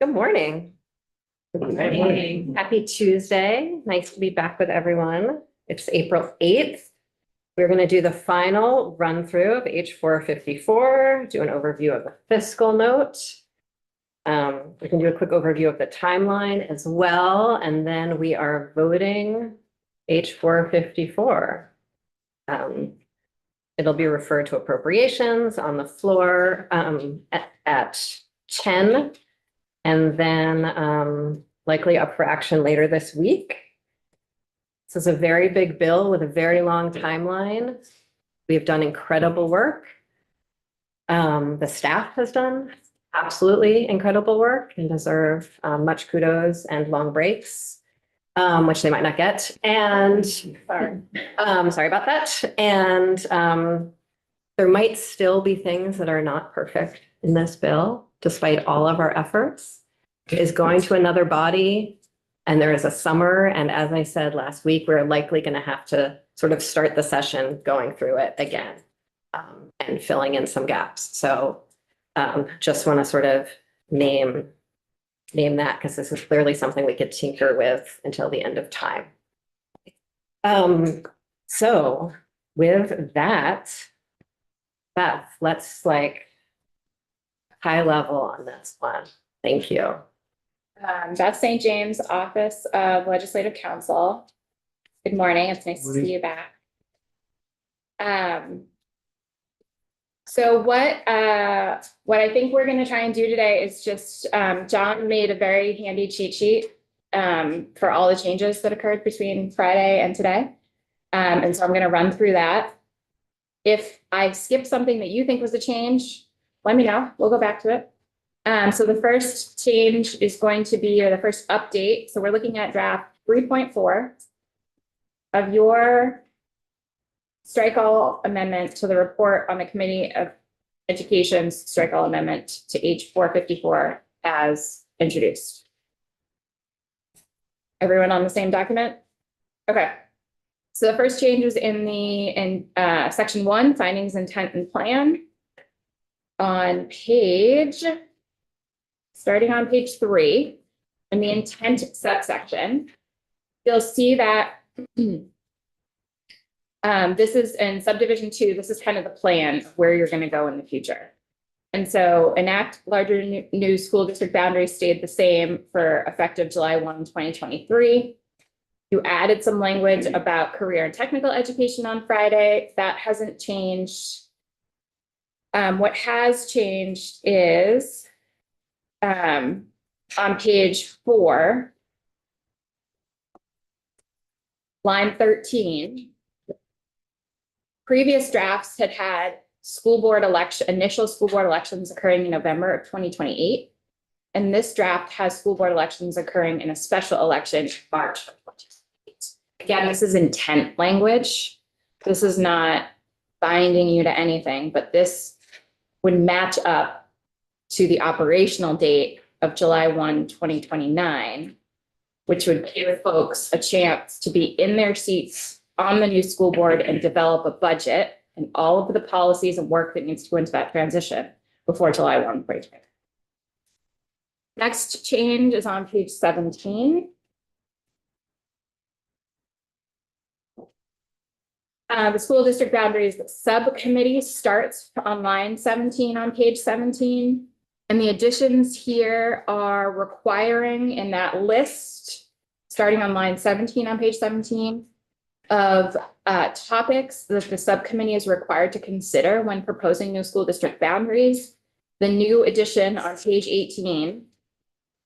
Good morning. Good morning. Happy Tuesday. Nice to be back with everyone. It's April 8th. We're going to do the final run through of H454, do an overview of the fiscal note. We can do a quick overview of the timeline as well, and then we are voting H454. It'll be referred to appropriations on the floor at 10. And then likely up for action later this week. This is a very big bill with a very long timeline. We have done incredible work. The staff has done absolutely incredible work and deserve much kudos and long breaks, which they might not get. And sorry about that. And there might still be things that are not perfect in this bill, despite all of our efforts. It is going to another body, and there is a summer. And as I said last week, we're likely going to have to sort of start the session going through it again and filling in some gaps. So just want to sort of name that because this is clearly something we could tinker with until the end of time. So with that, Beth, let's high level on this one. Thank you. Beth St. James, Office of Legislative Counsel. Good morning. It's nice to see you back. So what I think we're going to try and do today is just John made a very handy cheat sheet for all the changes that occurred between Friday and today. And so I'm going to run through that. If I skip something that you think was a change, let me know. We'll go back to it. So the first change is going to be, or the first update. So we're looking at draft 3.4 of your strike all amendment to the report on the Committee of Education's strike all amendment to H454 as introduced. Everyone on the same document? Okay. So the first change is in section 1, findings, intent, and plan. Starting on page 3, in the intent subsection, you'll see that this is in subdivision 2. This is kind of the plan of where you're going to go in the future. And so enact larger new school district boundaries stayed the same for effective July 1, 2023. You added some language about career and technical education on Friday. That hasn't changed. What has changed is on page 4, line 13, previous drafts had initial school board elections occurring in November of 2028. And this draft has school board elections occurring in a special election in March of 2028. Again, this is intent language. This is not binding you to anything, but this would match up to the operational date of July 1, 2029, which would give folks a chance to be in their seats on the new school board and develop a budget and all of the policies and work that needs to go into that transition before July 1, 2029. Next change is on page 17. The school district boundaries subcommittee starts on line 17 on page 17. And the additions here are requiring in that list, starting on line 17 on page 17, of topics that the subcommittee is required to consider when proposing new school district boundaries. The new addition on page 18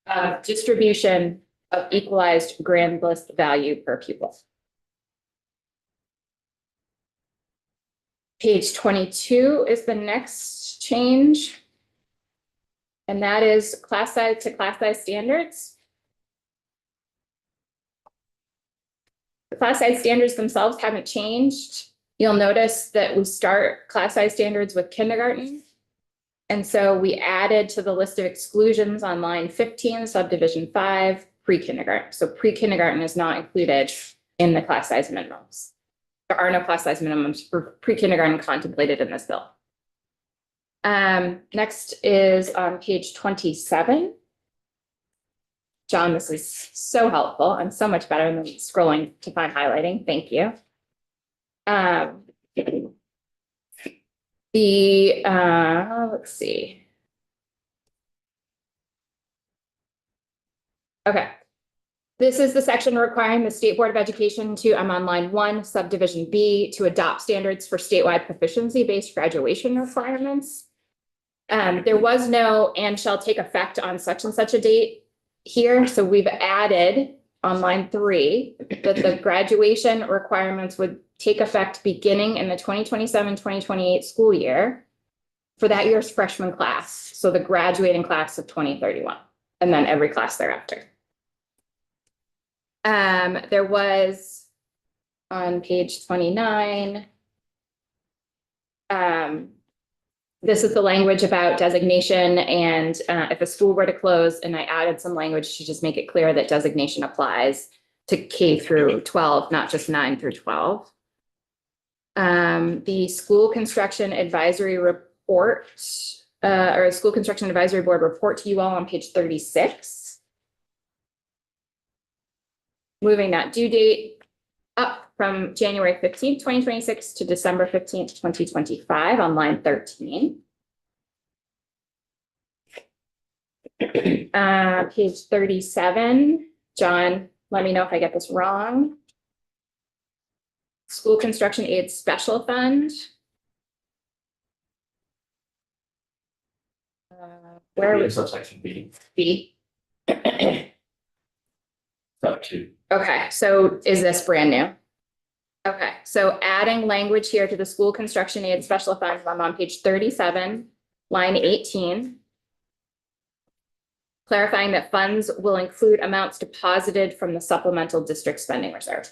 of distribution of equalized grand list value per pupil. Page 22 is the next change. And that is class size to class size standards. The class size standards themselves haven't changed. You'll notice that we start class size standards with kindergarten. And so we added to the list of exclusions on line 15, subdivision 5, pre-kindergarten. So pre-kindergarten is not included in the class size minimums. There are no class size minimums for pre-kindergarten contemplated in this bill. Next is on page 27. John, this is so helpful and so much better than scrolling to find highlighting. Thank you. Let's see. Okay. This is the section requiring the State Board of Education to, I'm on line 1, subdivision B, to adopt standards for statewide proficiency-based graduation requirements. There was no and shall take effect on such and such a date here, so we've added on line 3 that the graduation requirements would take effect beginning in the 2027-2028 school year for that year's freshman class, so the graduating class of 2031, and then every class thereafter. There was on page 29. This is the language about designation and if a school were to close, and I added some language to just make it clear that designation applies to K through 12, not just 9 through 12. The school construction advisory report or school construction advisory board report to you all on page 36. Moving that due date up from January 15th, 2026 to December 15th, 2025 on line 13. Page 37, John, let me know if I get this wrong. School construction aid special fund. Where was Subsection B. B? Up to. Okay, so is this brand new? Okay, so adding language here to the school construction aid special fund, I'm on page 37, line 18. Clarifying that funds will include amounts deposited from the supplemental district spending reserve.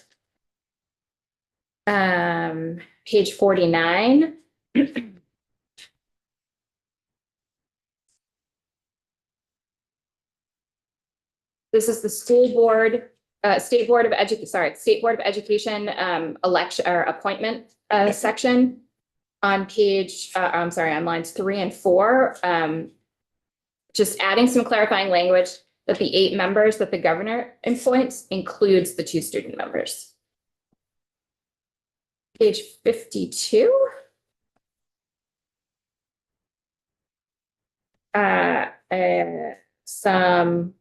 Page 49. This is the school board, State Board of Education election or appointment section on page, I'm sorry, on lines 3 and 4. Just adding some clarifying language that the 8 members that the governor appoints includes the 2 student members. Page 52. Some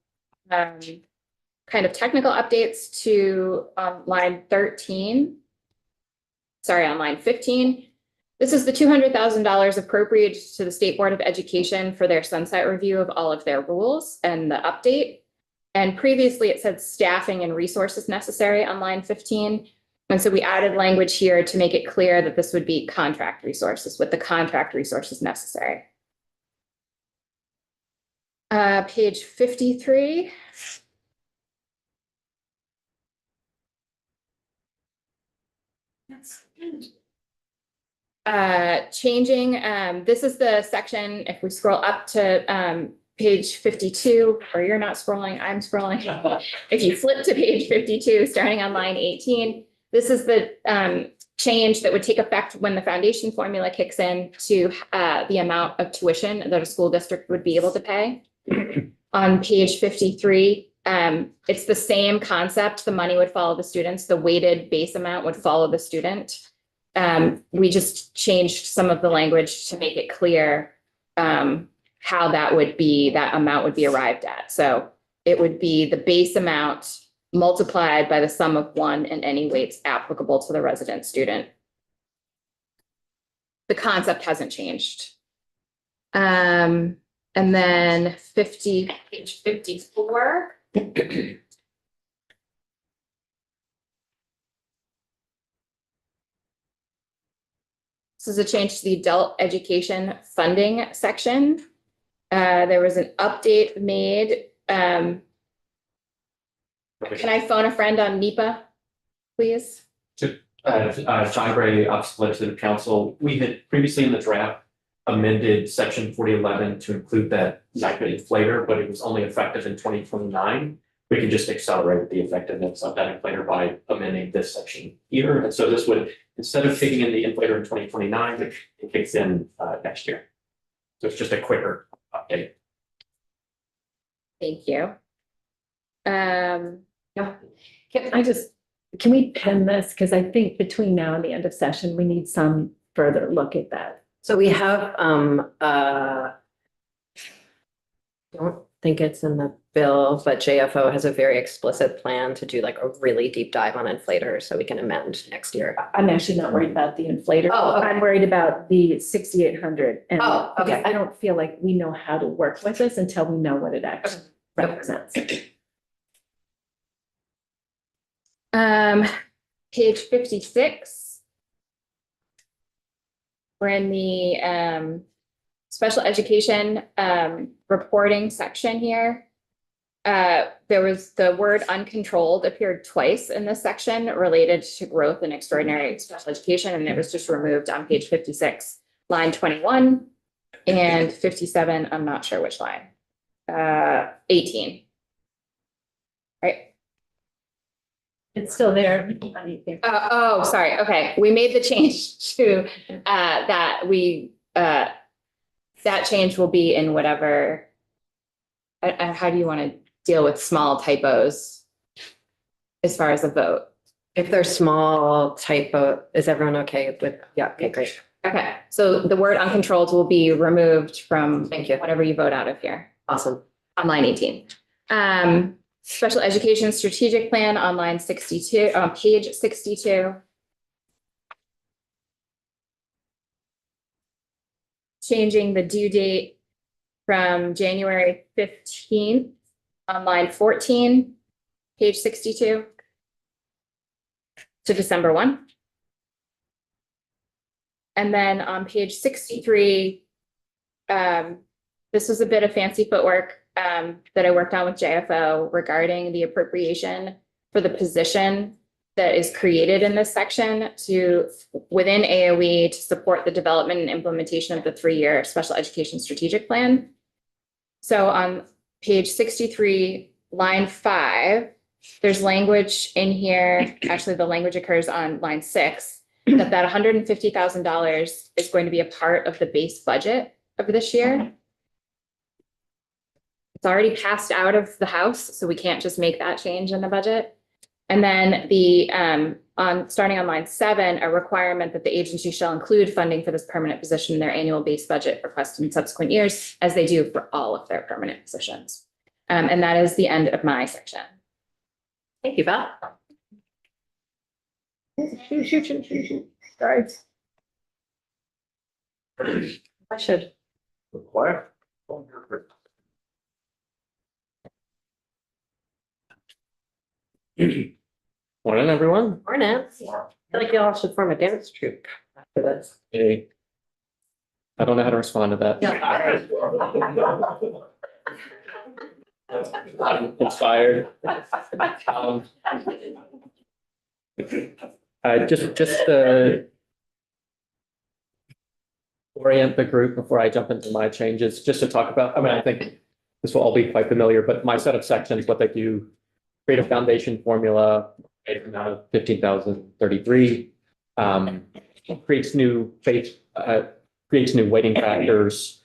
kind of technical updates to line 13. Sorry, on line 15. This is the $200,000 appropriated to the State Board of Education for their sunset review of all of their rules and the update. And previously it said staffing and resources necessary on line 15. And so we added language here to make it clear that this would be contract resources with the contract resources necessary. Page 53. Changing, this is the section, if we scroll up to page 52, or you're not scrolling, I'm scrolling. If you flip to page 52, starting on line 18, this is the change that would take effect when the foundation formula kicks in to the amount of tuition that a school district would be able to pay. On page 53, it's the same concept. The money would follow the students. The weighted base amount would follow the student. We just changed some of the language to make it clear how that would be, that amount would be arrived at. So it would be the base amount multiplied by the sum of 1 and any weights applicable to the resident student. The concept hasn't changed. And then page 54. This is a change to the adult education funding section. There was an update made. Can I phone a friend on NEPA, please? John Gray, Office of Legislative Counsel. We had previously in the draft amended section 4011 to include that NIPA inflator, but it was only effective in 2029. We can just accelerate the effectiveness of that inflator by amending this section here. And so this would, instead of kicking in the inflator in 2029, it kicks in next year. So it's just a quicker update. Thank you. Can we pin this? Because I think between now and the end of session, we need some further look at that. So we have, don't think it's in the bill, but JFO has a very explicit plan to do like a really deep dive on inflators, so we can amend next year. I'm actually not worried about the inflator. Oh, okay. I'm worried about the 6,800. And Oh, okay. because I don't feel like we know how to work with this until we know what it actually represents. Page 56. We're in the special education reporting section here. There was the word uncontrolled appeared twice in this section related to growth and extraordinary special education, and it was just removed on page 56, line 21, and 57, I'm not sure which line. 18. Right. It's still there. Oh, sorry. Okay, we made the change to that that change will be in whatever. How do you want to deal with small typos as far as a vote? If they're small typo, is everyone okay with, yeah, okay, great. Okay, so the word uncontrolled will be removed from Thank you. whatever you vote out of here Awesome. on line 18. Special education strategic plan on line 62, on page 62. Changing the due date from January 15th on line 14, page 62 to December 1. And then on page 63, this was a bit of fancy footwork that I worked on with JFO regarding the appropriation for the position that is created in this section to within AOE to support the development and implementation of the 3-year special education strategic plan. So on page 63, line 5, there's language in here. Actually, the language occurs on line 6 that $150,000 is going to be a part of the base budget of this year. It's already passed out of the House, so we can't just make that change in the budget. And then the starting on line 7, a requirement that the agency shall include funding for this permanent position in their annual base budget request in subsequent years, as they do for all of their permanent positions. And that is the end of my section. Thank you, Beth. Sorry. I should. Require. Morning, everyone. Morning. I feel like you all should form a dance troupe after this. Hey. I don't know how to respond to that. I'm inspired. Just orient the group before I jump into my changes, just to talk about, I mean, I think this will all be quite familiar, but my set of sections, what they do, create a foundation formula, amount of 15,033, creates new weighting factors,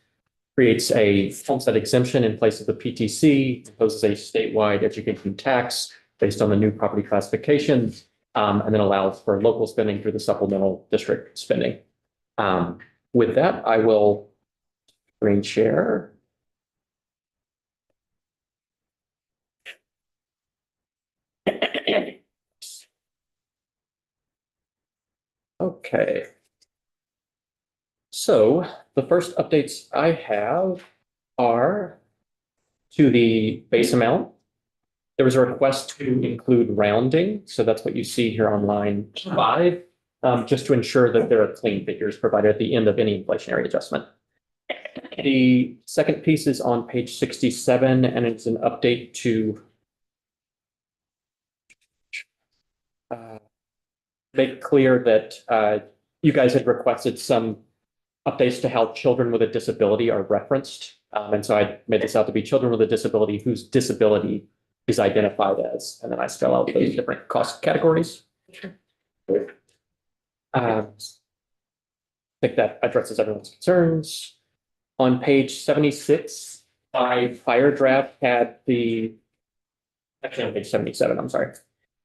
creates a homestead exemption in place of the PTC, imposes a statewide education tax based on the new property classification, and then allows for local spending through the supplemental district spending. With that, I will screen share. Okay. So the first updates I have are to the base amount. There was a request to include rounding, so that's what you see here on line 5, just to ensure that there are clean figures provided at the end of any inflationary adjustment. The second piece is on page 67, and it's an update to make clear that you guys had requested some updates to how children with a disability are referenced. And so I made this out to be children with a disability whose disability is identified as, and then I spell out those different cost categories. I think that addresses everyone's concerns. On page 76, my fire draft had the actually on page 77, I'm sorry.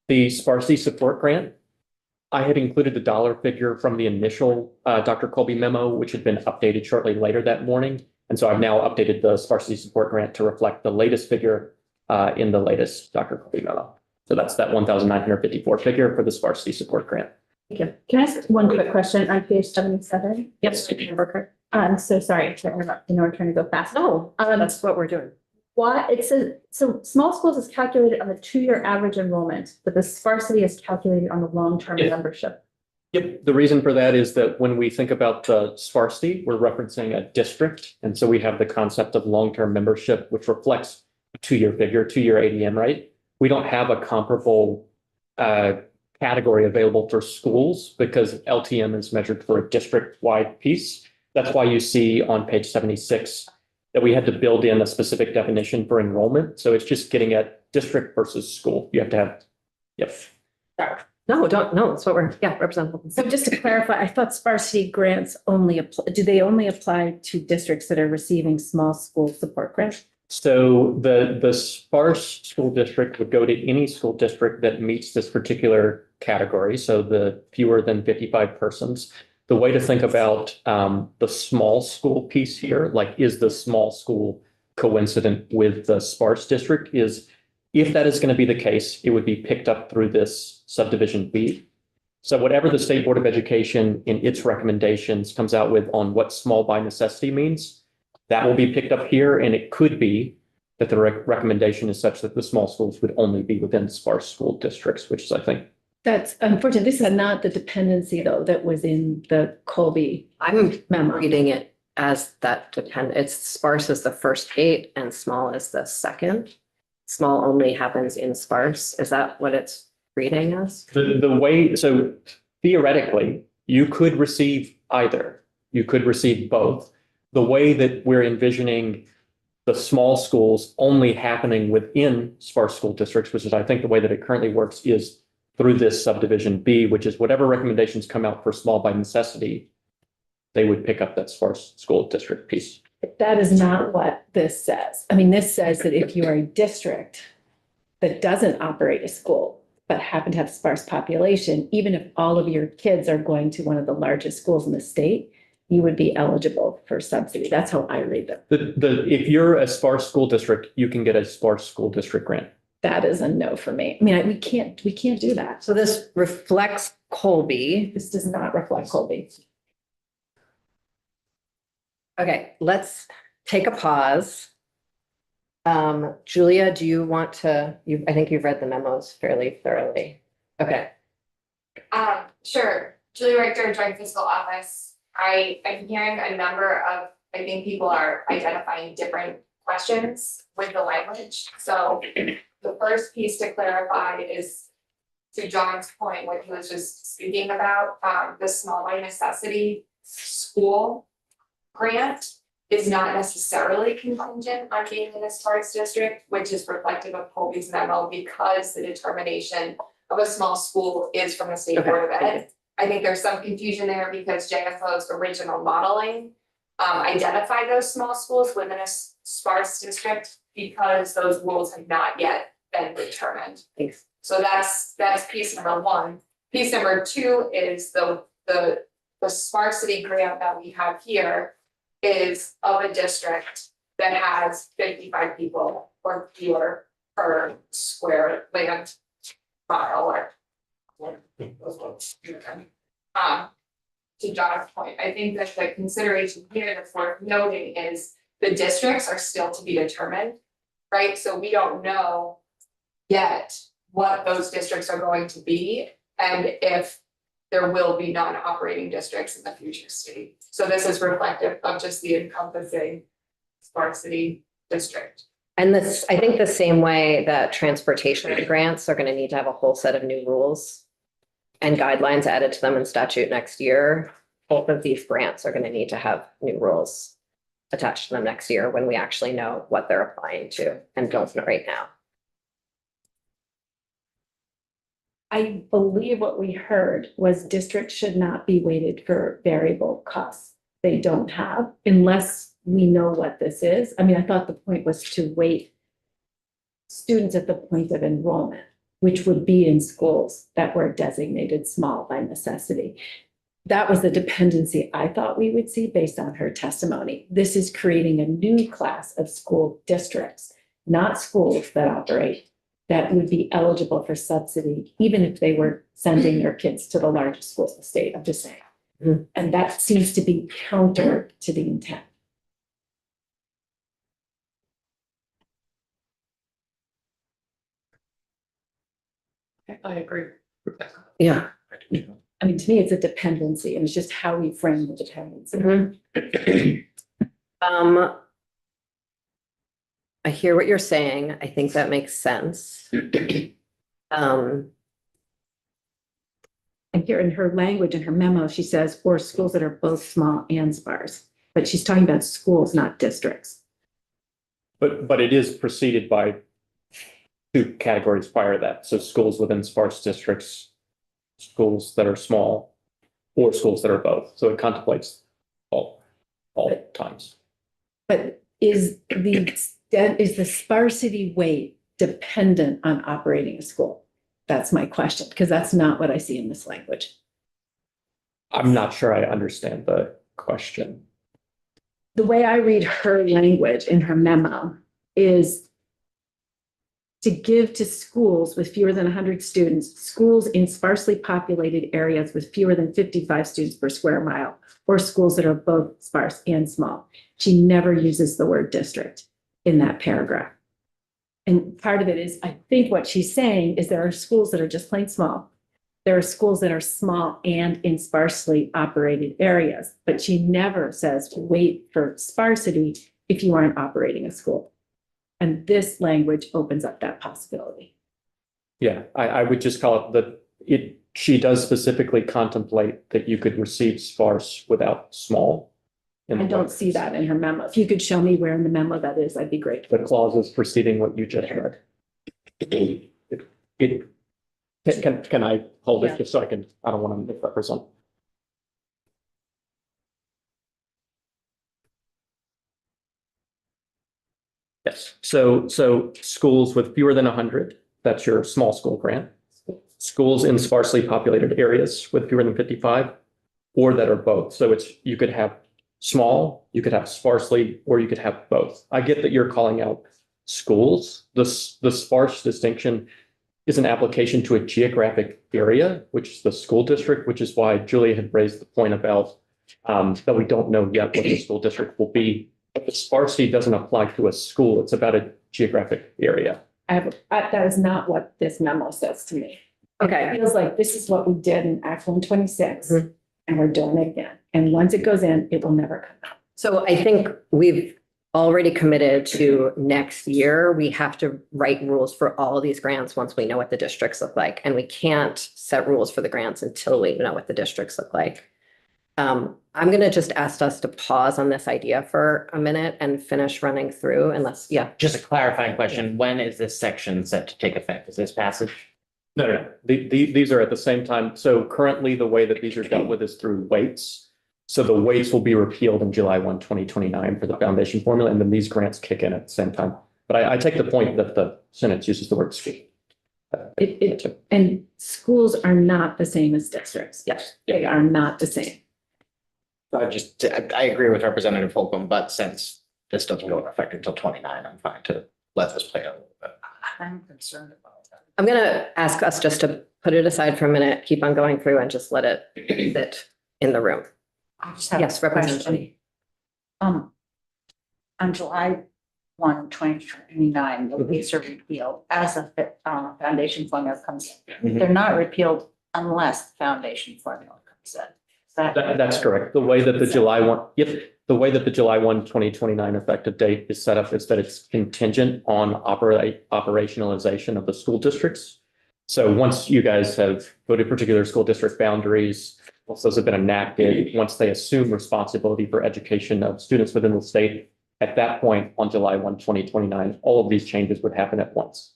The sparsity support grant. I had included the dollar figure from the initial Dr. Colby memo, which had been updated shortly later that morning. And so I've now updated the sparsity support grant to reflect the latest figure in the latest Dr. Colby memo. So that's that 1,954 figure for the sparsity support grant. Thank you. Can I ask one quick question on page 77? Yes, Burkhardt. I'm so sorry to interrupt. You know, we're trying to go fast. No, that's what we're doing. Why, it says, so small schools is calculated on the 2-year average enrollment, but the sparsity is calculated on the long-term Yeah. membership. Yep, the reason for that is that when we think about the sparsity, we're referencing a district. And so we have the concept of long-term membership, which reflects a 2-year figure, 2-year ADM, right? We don't have a comparable category available for schools because LTM is measured for a district-wide piece. That's why you see on page 76 that we had to build in a specific definition for enrollment. So it's just getting at district versus school. You have to have, yep. No, that's what we're, representative. So just to clarify, I thought sparsity grants only apply, do they only apply to districts that are receiving small school support grants? So the sparse school district would go to any school district that meets this particular category. So the fewer than 55 persons. The way to think about the small school piece here, like is the small school coincident with the sparse district, is if that is going to be the case, it would be picked up through this subdivision B. So whatever the State Board of Education in its recommendations comes out with on what small by necessity means, that will be picked up here. And it could be that the recommendation is such that the small schools would only be within sparse school districts, which is, I think, That's unfortunate. This is not the dependency though that was in the Colby I'm memo. reading it as that it's sparse is the first 8 and small is the second. Small only happens in sparse. Is that what it's reading as? the way, so theoretically, you could receive either. You could receive both. The way that we're envisioning the small schools only happening within sparse school districts, which is, I think, the way that it currently works, is through this subdivision B, which is whatever recommendations come out for small by necessity, they would pick up that sparse school district piece. That is not what this says. I mean, this says that if you are a district that doesn't operate a school, but happen to have sparse population, even if all of your kids are going to one of the largest schools in the state, you would be eligible for subsidy. That's how I read it. If you're a sparse school district, you can get a sparse school district grant. That is a no for me. I mean, we can't do that. So this reflects Colby. This does not reflect Colby. Okay, let's take a pause. Julia, do you want to, I think you've read the memos fairly thoroughly. Okay, Sure. Julie Richter, Joint Fiscal Office. I'm hearing a number of, I think people are identifying different questions with the language. So the first piece to clarify is, to John's point, what he was just speaking about, the small by necessity school grant is not necessarily contingent on being in a sparse district, which is reflective of Colby's memo, because the determination of a small school is from the State Board of Ed. I think there's some confusion there because JFO's original modeling identified those small schools within a sparse district because those rules have not yet been determined. thanks. So that's piece number 1. Piece number 2 is the sparsity grant that we have here is of a district that has 55 people or fewer per square land mile or. To John's point, I think that the consideration here that's worth noting is the districts are still to be determined, right? So we don't know yet what those districts are going to be and if there will be non-operating districts in the future state. So this is reflective of just the encompassing sparsity district. And this, I think the same way that transportation grants are going to need to have a whole set of new rules and guidelines added to them in statute next year, both of these grants are going to need to have new rules attached to them next year when we actually know what they're applying to and don't know right now. I believe what we heard was districts should not be weighted for variable costs they don't have unless we know what this is. I mean, I thought the point was to weight students at the point of enrollment, which would be in schools that were designated small by necessity. That was the dependency I thought we would see based on her testimony. This is creating a new class of school districts, not schools that operate, that would be eligible for subsidy, even if they were sending their kids to the largest schools in the state, I'm just saying. Mhm. And that seems to be counter to the intent. I agree. Yeah. I mean, to me, it's a dependency, and it's just how we frame the dependency. Mhm. I hear what you're saying. I think that makes sense. Um, And here in her language, in her memo, she says, or schools that are both small and sparse. But she's talking about schools, not districts. But it is preceded by two categories prior to that. So schools within sparse districts, schools that are small, or schools that are both. So it contemplates all times. But is the sparsity weight dependent on operating a school? That's my question, because that's not what I see in this language. I'm not sure I understand the question. The way I read her language in her memo is to give to schools with fewer than 100 students, schools in sparsely populated areas with fewer than 55 students per square mile, or schools that are both sparse and small. She never uses the word district in that paragraph. And part of it is, I think what she's saying is there are schools that are just plain small. There are schools that are small and in sparsely operated areas, but she never says wait for sparsity if you aren't operating a school. And this language opens up that possibility. Yeah, I would just call it she does specifically contemplate that you could receive sparse without small. I don't see that in her memo. If you could show me where in the memo that is, I'd be grateful. The clauses preceding what you just read. Can I hold Yeah. it just so I don't want to misrepresent. Yes, so schools with fewer than 100, that's your small school grant. Schools in sparsely populated areas with fewer than 55, or that are both. So you could have small, you could have sparsely, or you could have both. I get that you're calling out schools. The sparse distinction is an application to a geographic area, which is the school district, which is why Julia had raised the point about that we don't know yet what the school district will be. But the sparsity doesn't apply to a school. It's about a geographic area. That is not what this memo says to me. It okay, feels like this is what we did in Act 126, Mhm. and we're doing it again. And once it goes in, it will never come out. so I think we've already committed to next year. We have to write rules for all of these grants once we know what the districts look like. And we can't set rules for the grants until we know what the districts look like. I'm going to just ask us to pause on this idea for a minute and finish running through unless, yeah. Just a clarifying question, when is this section set to take effect? Is this passage? No. These are at the same time. So currently, the way that these are dealt with is through weights. So the weights will be repealed in July 1, 2029 for the foundation formula, and then these grants kick in at the same time. But I take the point that the sentence uses the word school. And schools are not the same as districts. Yes. They are not the same. I agree with Representative Holcomb, but since this doesn't go into effect until 29, I'm fine to let this play out a little bit. I'm concerned about that. I'm going to ask us just to put it aside for a minute, keep on going through and just let it sit in the room. I just have Yes, a Representative question. On July 1, 2029, the leases are repealed as the foundation formula comes in. Mhm. They're not repealed unless the foundation formula comes in. Is that? That's correct. The way that the July 1, the way that the July 1, 2029 effective date is set up is that it's contingent on operationalization of the school districts. So once you guys have voted particular school district boundaries, once those have been enacted, once they assume responsibility for education of students within the state, at that point on July 1, 2029, all of these changes would happen at once.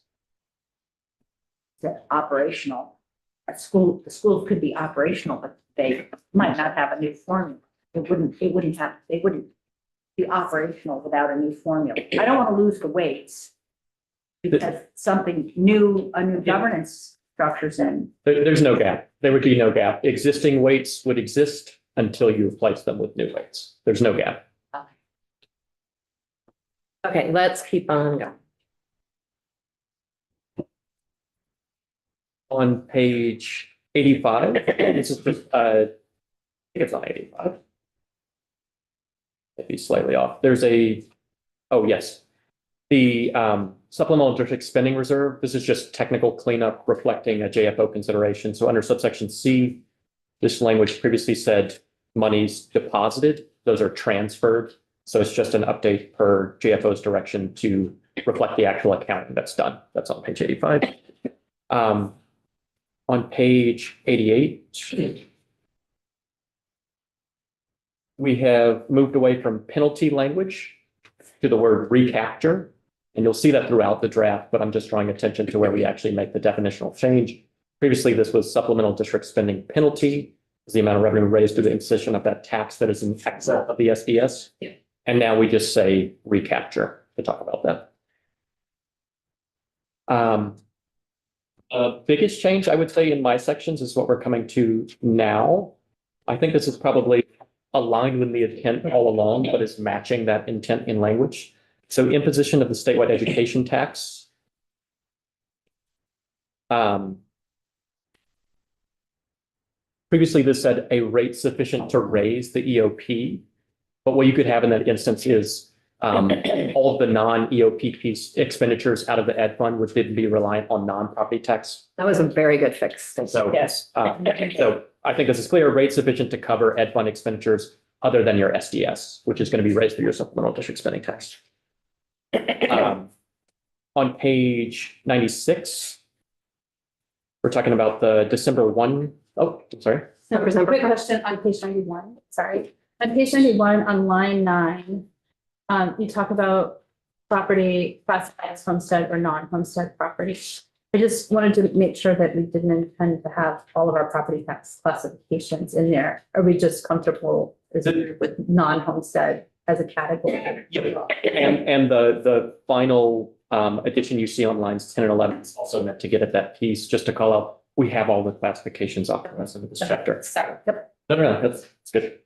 The operational, the schools could be operational, but they might not have a new formula. They wouldn't be operational without a new formula. I don't want to lose the weights because something new, a new governance structure's in. There's no gap. There would be no gap. Existing weights would exist until you replace them with new weights. There's no gap. Okay, let's keep on going. On page 85, this is just, I think it's on 85. Maybe slightly off. There's oh, yes. The supplemental district spending reserve, this is just technical cleanup reflecting a JFO consideration. So under subsection C, this language previously said monies deposited, those are transferred. So it's just an update per JFO's direction to reflect the actual accounting that's done. That's on page 85. On page 88, we have moved away from penalty language to the word recapture. And you'll see that throughout the draft, but I'm just drawing attention to where we actually make the definitional change. Previously, this was supplemental district spending penalty, is the amount of revenue raised through the imposition of that tax that is in excess of the SDS. Yeah. And now we just say recapture to talk about that. Biggest change, I would say, in my sections is what we're coming to now. I think this is probably aligned with the intent all along, but is matching that intent in language. So imposition of the statewide education tax. Previously, this said a rate sufficient to raise the EOP. But what you could have in that instance is all of the non-EOP piece expenditures out of the ed fund, which didn't be reliant on non-property tax. That was a very good fix. Thank you. So, Yes. so I think this is clear, rate sufficient to cover ed fund expenditures other than your SDS, which is going to be raised through your supplemental district spending tax. On page 96, we're talking about the December 1. Oh, I'm sorry. So, quick question on page 91, sorry. On page 91, on line 9, you talk about property classified as homestead or non-homestead property. I just wanted to make sure that we didn't intend to have all of our property tax classifications in there. Are we just comfortable with non-homestead as a category? And the final addition you see on lines 10 and 11 is also meant to get at that piece, just to call out, we have all the classifications off the rest of this chapter. Sorry. Yep. No, that's good.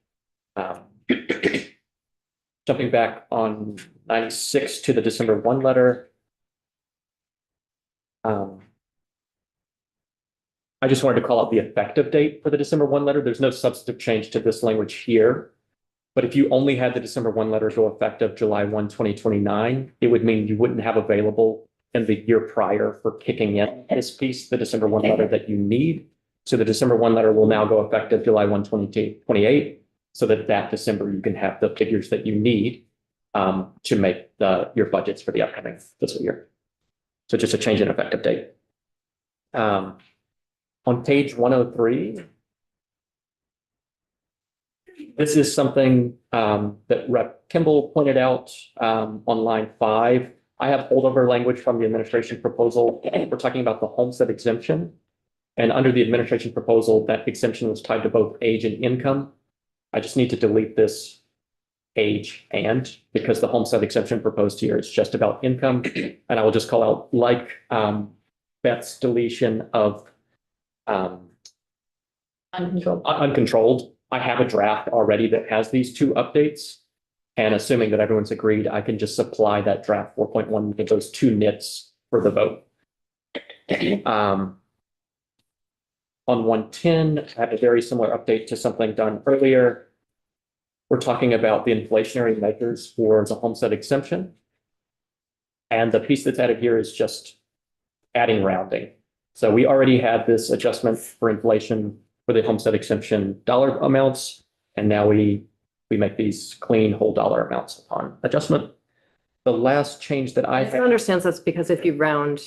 Jumping back on 96 to the December 1 letter. I just wanted to call out the effective date for the December 1 letter. There's no substantive change to this language here. But if you only had the December 1 letter go effective July 1, 2029, it would mean you wouldn't have available in the year prior for kicking in this piece, the December 1 letter that you need. So the December 1 letter will now go effective July 1, 2028, so that December you can have the figures that you need to make your budgets for the upcoming fiscal year. So just a change in effective date. On page 103, this is something that Rep. Kimball pointed out on line 5. I have holdover language from the administration proposal. We're talking about the homestead exemption. And under the administration proposal, that exemption was tied to both age and income. I just need to delete this age and, because the homestead exemption proposed here is just about income. And I will just call out, like Beth's deletion of uncontrolled. I have a draft already that has these two updates. And assuming that everyone's agreed, I can just supply that draft 4.1 with those two nits for the vote. On 110, I have a very similar update to something done earlier. We're talking about the inflationary measures for the homestead exemption. And the piece that's added here is just adding rounding. So we already had this adjustment for inflation for the homestead exemption dollar amounts. And now we make these clean whole dollar amounts upon adjustment. The last change that I I have. understand that's because if you round,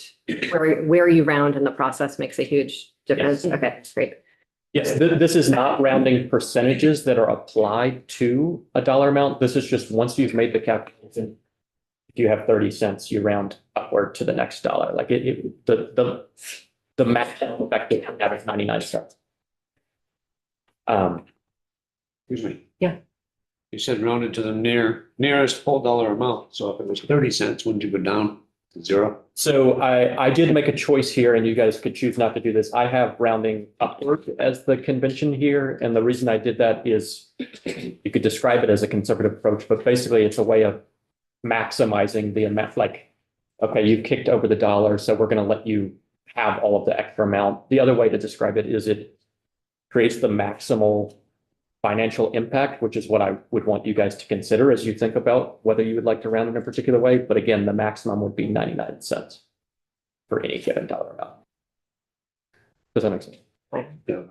where you round in the process makes a huge difference. Yes. Okay, great. Yes, this is not rounding percentages that are applied to a dollar amount. This is just once you've made the calculation, if you have 30 cents, you round upward to the next dollar. Like the maximum effect you can have is 99 cents. Excuse me. Yeah. You said rounded to the nearest whole dollar amount. So if it was 30 cents, wouldn't you go down Zero? So I did make a choice here and you guys could choose not to do this. I have rounding upward as the convention here. And the reason I did that is you could describe it as a conservative approach, but basically it's a way of maximizing the amount, like, okay, you've kicked over the dollar, so we're going to let you have all of the extra amount. The other way to describe it is it creates the maximal financial impact, which is what I would want you guys to consider as you think about whether you would like to round in a particular way. But again, the maximum would be 99 cents for any given dollar amount. Does that make sense? Yeah.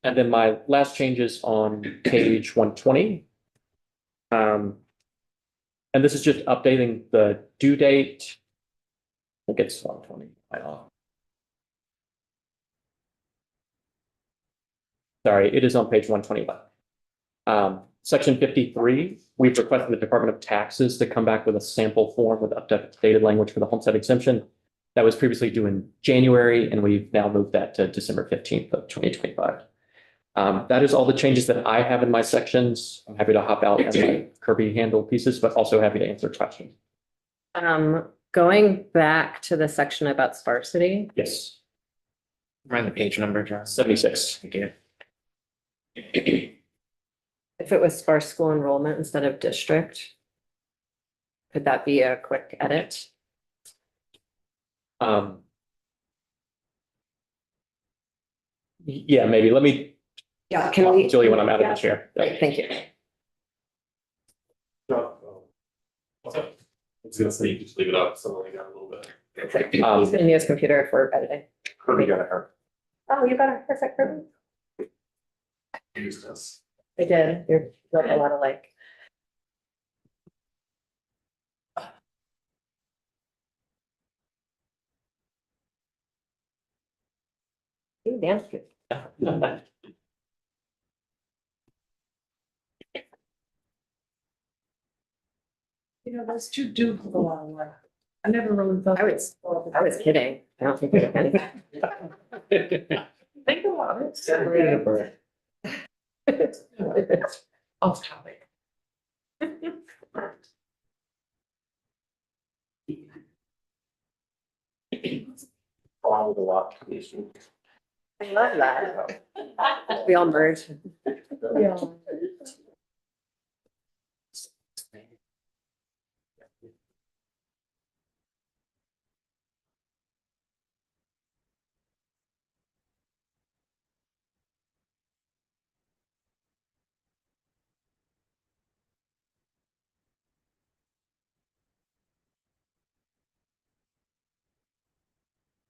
And then my last change is on page 120. And this is just updating the due date. I think it's 120. Sorry, it is on page 121. Section 53, we've requested the Department of Taxes to come back with a sample form with updated language for the homestead exemption. That was previously due in January, and we've now moved that to December 15th of 2025. That is all the changes that I have in my sections. I'm happy to hop out and let Kirby handle pieces, but also happy to answer questions. Going back to the section about sparsity, Yes, Remind the page number, John. 76. Thank you. if it was sparse school enrollment instead of district, could that be a quick edit? Yeah, maybe. Let me Yeah, talk to Julie when I'm out of Yeah. the chair. Great, thank you. What's up? I was gonna say, you just leave it up, so only got a little bit. He's gonna use computer for editing. Kirby got a hair. Oh, you got a perfect Kirby. Use this. I did. You're like a lot of like. You dance good. You know, those two do go a long way. I never really thought. I was kidding. I don't think there's anything. Think about it. Separated apart. Off topic. Along with a lot. I love that. We all merge. Yeah.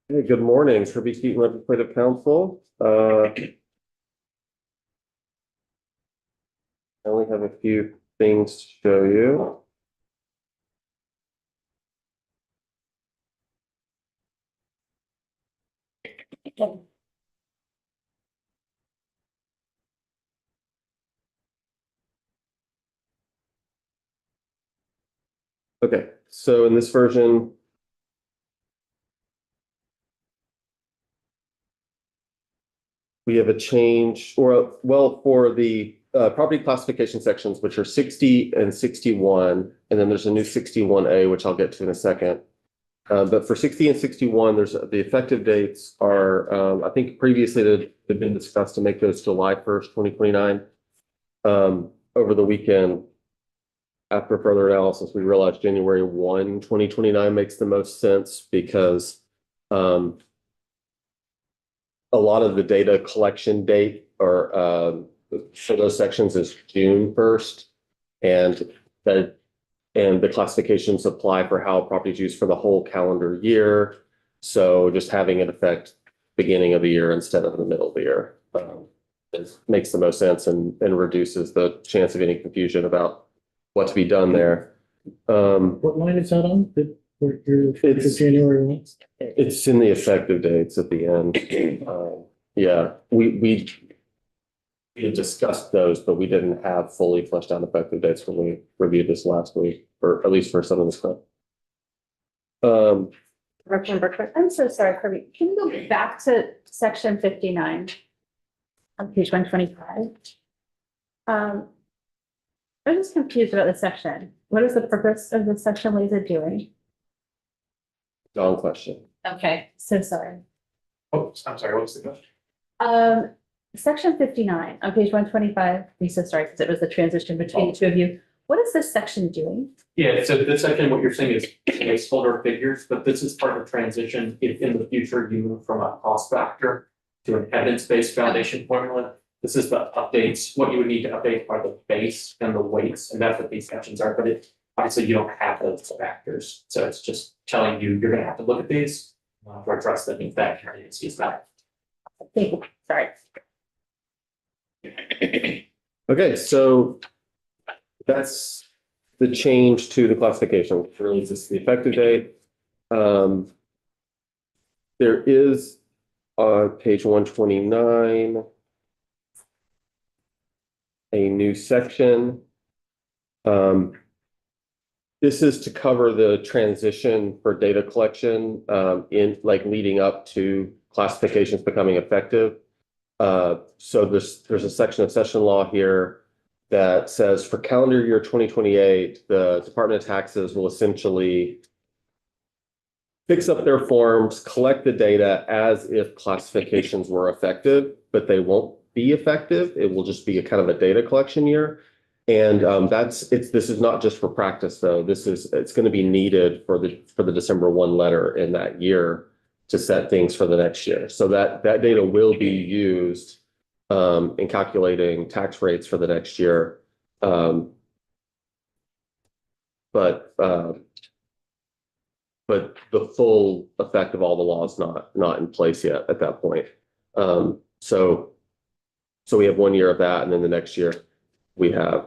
Hey, good morning, Kirby Keaton, Legislative Council. I only have a few things to show you. Okay, so in this version, we have a change, or well, for the property classification sections, which are 60 and 61, and then there's a new 61A, which I'll get to in a second. But for 60 and 61, there's the effective dates are, I think previously they've been discussed to make those July 1st, 2029. Over the weekend, after further analysis, we realized January 1, 2029 makes the most sense because a lot of the data collection date or for those sections is June 1st. And the classifications apply for how property is used for the whole calendar year. So just having it affect beginning of the year instead of the middle of the year makes the most sense and reduces the chance of any confusion about what to be done there. What line is that on? It's January 1? It's in the effective dates at the end. Yeah, we had discussed those, but we didn't have fully fleshed out effective dates when we reviewed this last week, or at least for some of this stuff. Representative Berkman. I'm so sorry, Kirby. Can you go back to section 59 on page 125? I'm just confused about this section. what is the purpose of this section? What is it doing? Dawn question. Okay, so sorry. Oh, I'm sorry, what was the question? Section 59 on page 125, I'm so sorry, because it was the transition between the two of you. What is this section doing? Yeah, so this section, what you're saying is placeholder figures, but this is part of the transition. If in the future you move from a cost factor to an evidence-based foundation formula, this is the updates. What you would need to update are the base and the weights, and that's what these sections are. But it obviously you don't have those factors, so it's just telling you you're going to have to look at these to address them. In fact, is that. Thank you, sorry. Okay, so that's the change to the classification, which really is just the effective date. There is on page 129 a new section. This is to cover the transition for data collection in like leading up to classifications becoming effective. So there's a section of session law here that says for calendar year 2028, the Department of Taxes will essentially fix up their forms, collect the data as if classifications were effective, but they won't be effective. It will just be a kind of a data collection year. And this is not just for practice though. It's going to be needed for the December 1 letter in that year to set things for the next year. So that data will be used in calculating tax rates for the next year. But the full effect of all the law is not in place yet at that point. So we have 1 year of that, and then the next year we have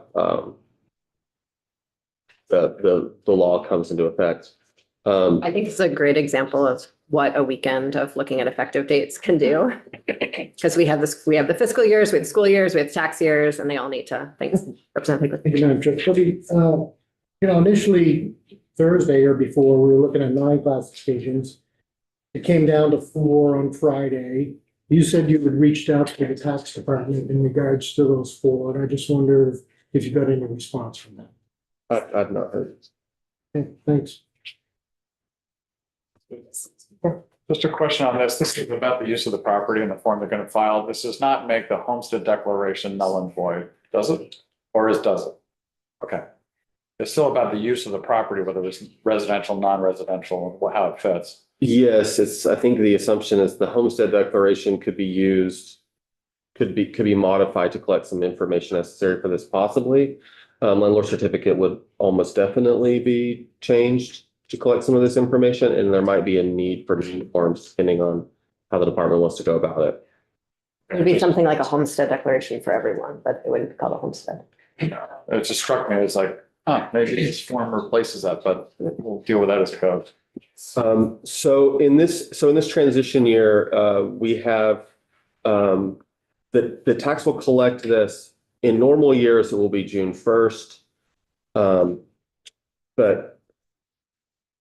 the law comes into effect. I think it's a great example of what a weekend of looking at effective dates can do. Because we have the fiscal years, we have school years, we have tax years, and they all need to things represent. Thank you, Madam Chair. So initially Thursday or before, we were looking at 9 classifications. It came down to 4 on Friday. You said you had reached out to the tax department in regards to those 4, and I just wonder if you got any response from them. I've not heard. Okay, thanks. Just a question on this. This is about the use of the property and the form they're going to file. This does not make the homestead declaration null and void, does it? Or does it? Okay. It's still about the use of the property, whether it's residential, non-residential, how it fits. Yes, I think the assumption is the homestead declaration could be used, could be modified to collect some information necessary for this possibly. Landlord certificate would almost definitely be changed to collect some of this information, and there might be a need for new forms depending on how the department wants to go about it. It would be something like a homestead declaration for everyone, but it wouldn't be called a homestead. It just struck me as like, maybe this form replaces that, but we'll deal with that as it goes. So in this transition year, we have the tax will collect this. In normal years, it will be June 1st. But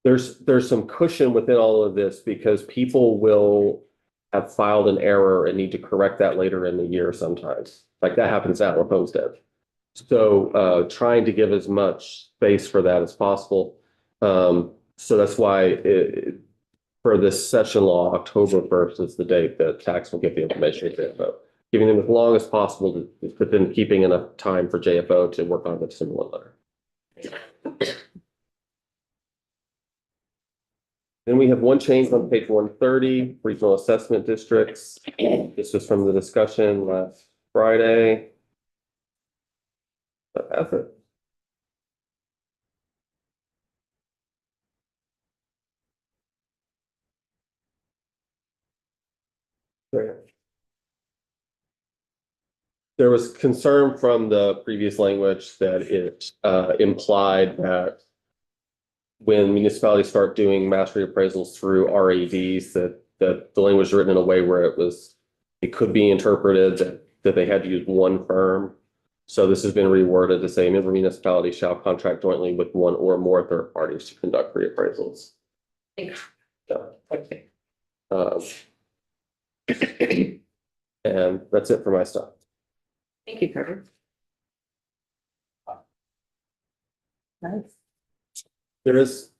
there's some cushion within all of this because people will have filed an error and need to correct that later in the year sometimes. Like that happens now with homestead. So trying to give as much space for that as possible. So that's why for this session law, October 1st is the date that tax will get the information to JFO, giving them as long as possible, but then keeping enough time for JFO to work on the December 1 letter. Then we have one change on page 130, regional assessment districts. This was from the discussion last Friday. That's it. There was concern from the previous language that it implied that when municipalities start doing mass reappraisals through RADs, that the language is written in a way where it could be interpreted that they had to use one firm. So this has been reworded to say member municipalities shall contract jointly with one or more third parties to conduct reappraisals. And that's it for my stuff. Thank you, Carter. There is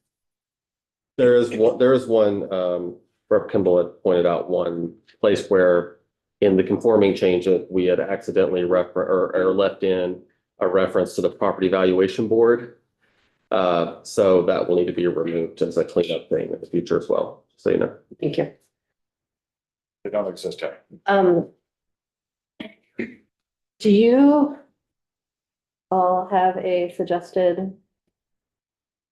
one, Rep. Kimball had pointed out one place where in the conforming change that we had accidentally or left in a reference to the property valuation board. So that will need to be removed as a cleanup thing in the future as well, so you know. Thank you. They don't exist yet. Do you all have a suggested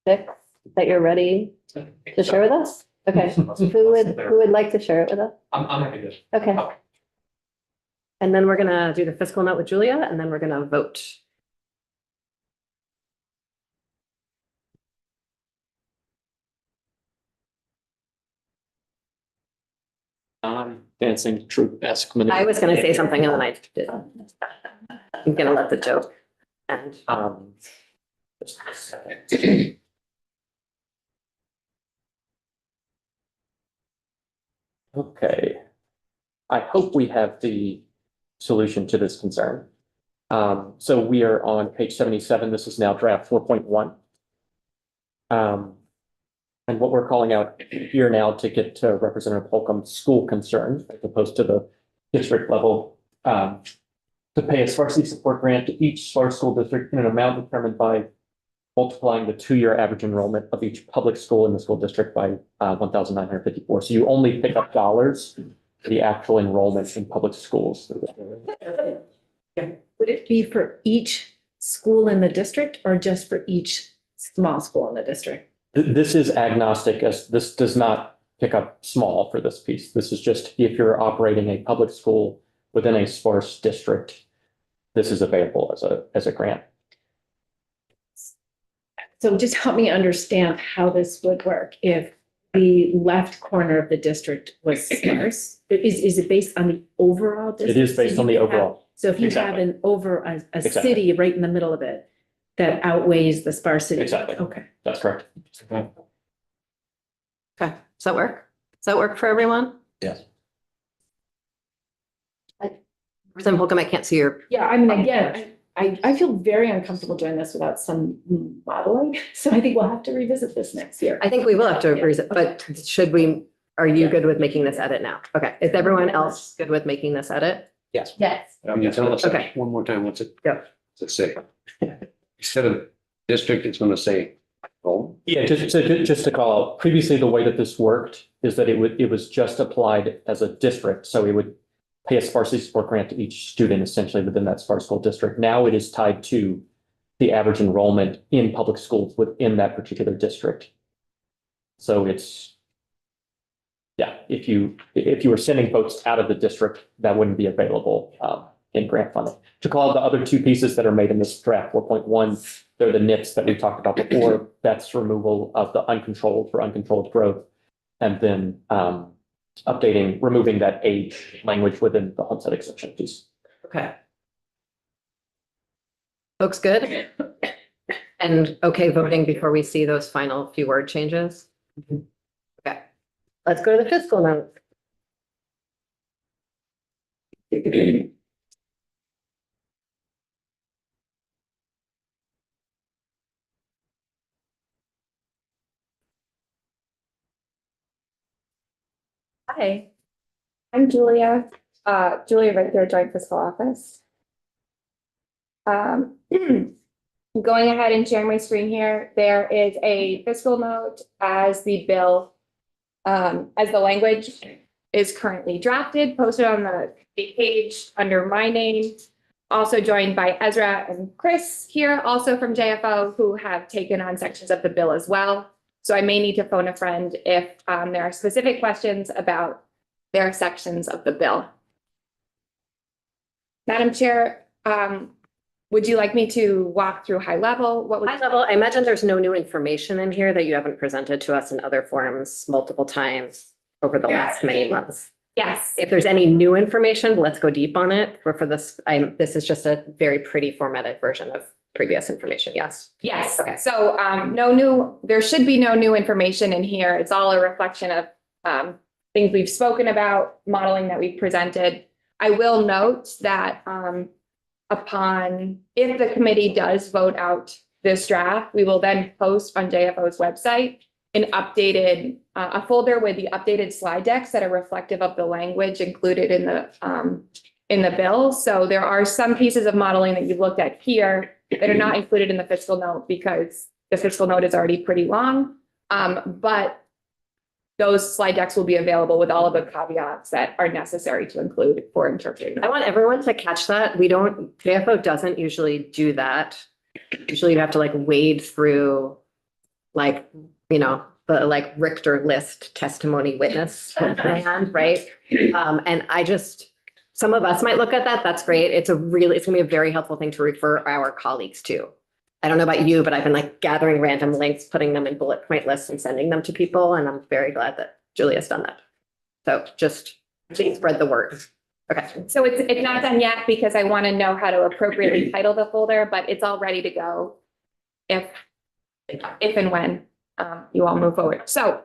fix that you're ready to share with us? Okay, who would like to share it with us? I'm happy to. Okay. And then we're gonna do the fiscal note with Julia, and then we're gonna vote. Dancing troop-esque. I was gonna say something and then I did. I'm gonna let the joke end. Just a second. Okay. I hope we have the solution to this concern. So we are on page 77. This is now draft 4.1. And what we're calling out here now to get to Representative Holcomb's school concern, as opposed to the district level, to pay a sparsity support grant to each sparse school district in an amount determined by multiplying the 2-year average enrollment of each public school in the school district by 1,954. So you only pick up dollars for the actual enrollment in public schools. Would it be for each school in the district or just for each small school in the district? This is agnostic, as this does not pick up small for this piece. This is just if you're operating a public school within a sparse district, this is available as a grant. So just help me understand how this would work if the left corner of the district was sparse. Is it based on the overall district? It is based on the overall. So if you have Exactly. a Exactly. city right in the middle of it that outweighs the sparsity. Exactly. Okay. That's correct. Okay, does that work? Does that work for everyone? Yes. Representative Holcomb, I can't see your, Yeah, I mean, again, I feel very uncomfortable doing this without some modeling. So I think we'll have to revisit this next year. I think we will have to revisit, but should we, are you good with making this edit now? Okay, is everyone else good with making this edit? Yes. Yes. Can you tell us Okay. one more time, what's it? Yep. What's it say? Instead of district, it's gonna say home. Yeah, just to call out, previously, the way that this worked is that it was just applied as a district. So it would pay a sparsity support grant to each student essentially within that sparse school district. Now it is tied to the average enrollment in public schools within that particular district. So it's, yeah, if you were sending folks out of the district, that wouldn't be available in grant funding. To call out the other two pieces that are made in this draft 4.1, they're the NIPS that we talked about before. That's removal of the uncontrolled for uncontrolled growth. And then removing that age language within the homestead exception piece. Okay. Folks good? And okay voting before we see those final few word changes? Okay, let's go to the fiscal note. Hi, I'm Julia, Julia Richter, Joint Fiscal Office. Going ahead and sharing my screen here, there is a fiscal note as the bill, as the language is currently drafted, posted on the page under my name. Also joined by Ezra and Chris here, also from JFO, who have taken on sections of the bill as well. So I may need to phone a friend if there are specific questions about their sections of the bill. Madam Chair, would you like me to walk through high level? What would High level, I imagine there's no new information in here that you haven't presented to us in other forums multiple times over the last many months. Yes. If there's any new information, let's go deep on it. For this, this is just a very pretty formatted version of previous information. Yes. Yes. Okay. So there should be no new information in here. It's all a reflection of things we've spoken about, modeling that we've presented. I will note that if the committee does vote out this draft, we will then post on JFO's website an updated, a folder with the updated slide decks that are reflective of the language included in the bill. So there are some pieces of modeling that you've looked at here that are not included in the fiscal note because the fiscal note is already pretty long. But those slide decks will be available with all of the caveats that are necessary to include for interpreting. I want everyone to catch that. JFO doesn't usually do that. Usually you have to like wade through like, you know, the like Richter list testimony witness plan, right? And some of us might look at that. That's great. It's gonna be a very helpful thing to refer our colleagues to. I don't know about you, but I've been like gathering random links, putting them in bullet point lists and sending them to people. And I'm very glad that Julia's done that. So just please spread the word. Okay. So it's not done yet because I want to know how to appropriately title the folder, but it's all ready to go if and when you all move forward. So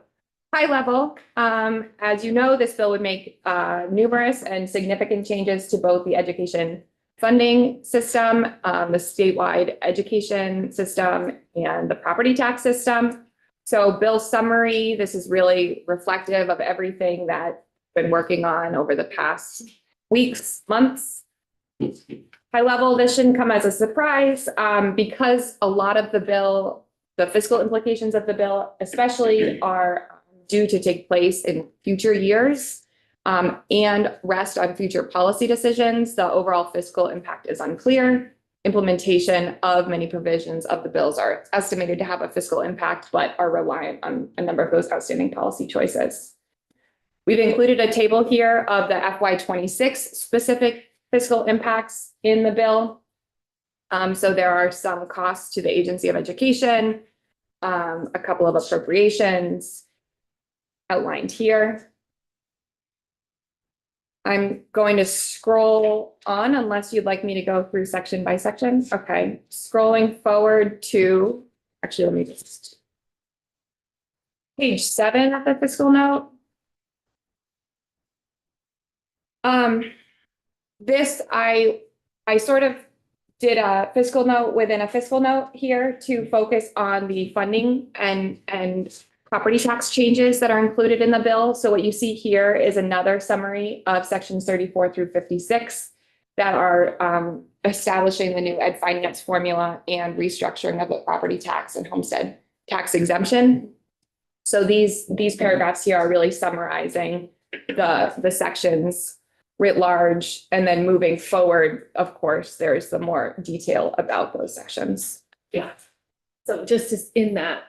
high level, as you know, this bill would make numerous and significant changes to both the education funding system, the statewide education system, and the property tax system. So bill summary, this is really reflective of everything that I've been working on over the past weeks, months. High level, this shouldn't come as a surprise because a lot of the bill, the fiscal implications of the bill especially are due to take place in future years and rest on future policy decisions. The overall fiscal impact is unclear. Implementation of many provisions of the bills are estimated to have a fiscal impact, but are reliant on a number of those outstanding policy choices. We've included a table here of the FY26 specific fiscal impacts in the bill. So there are some costs to the Agency of Education, a couple of appropriations outlined here. I'm going to scroll on unless you'd like me to go through section by section. Okay, scrolling forward to, actually, let me just, page 7 of the fiscal note. This, I sort of did a fiscal note within a fiscal note here to focus on the funding and property tax changes that are included in the bill. So what you see here is another summary of sections 34 through 56 that are establishing the new ed finance formula and restructuring of the property tax and homestead tax exemption. So these paragraphs here are really summarizing the sections writ large, and then moving forward, of course, there's the more detail about those sections. Yeah. So just as in that,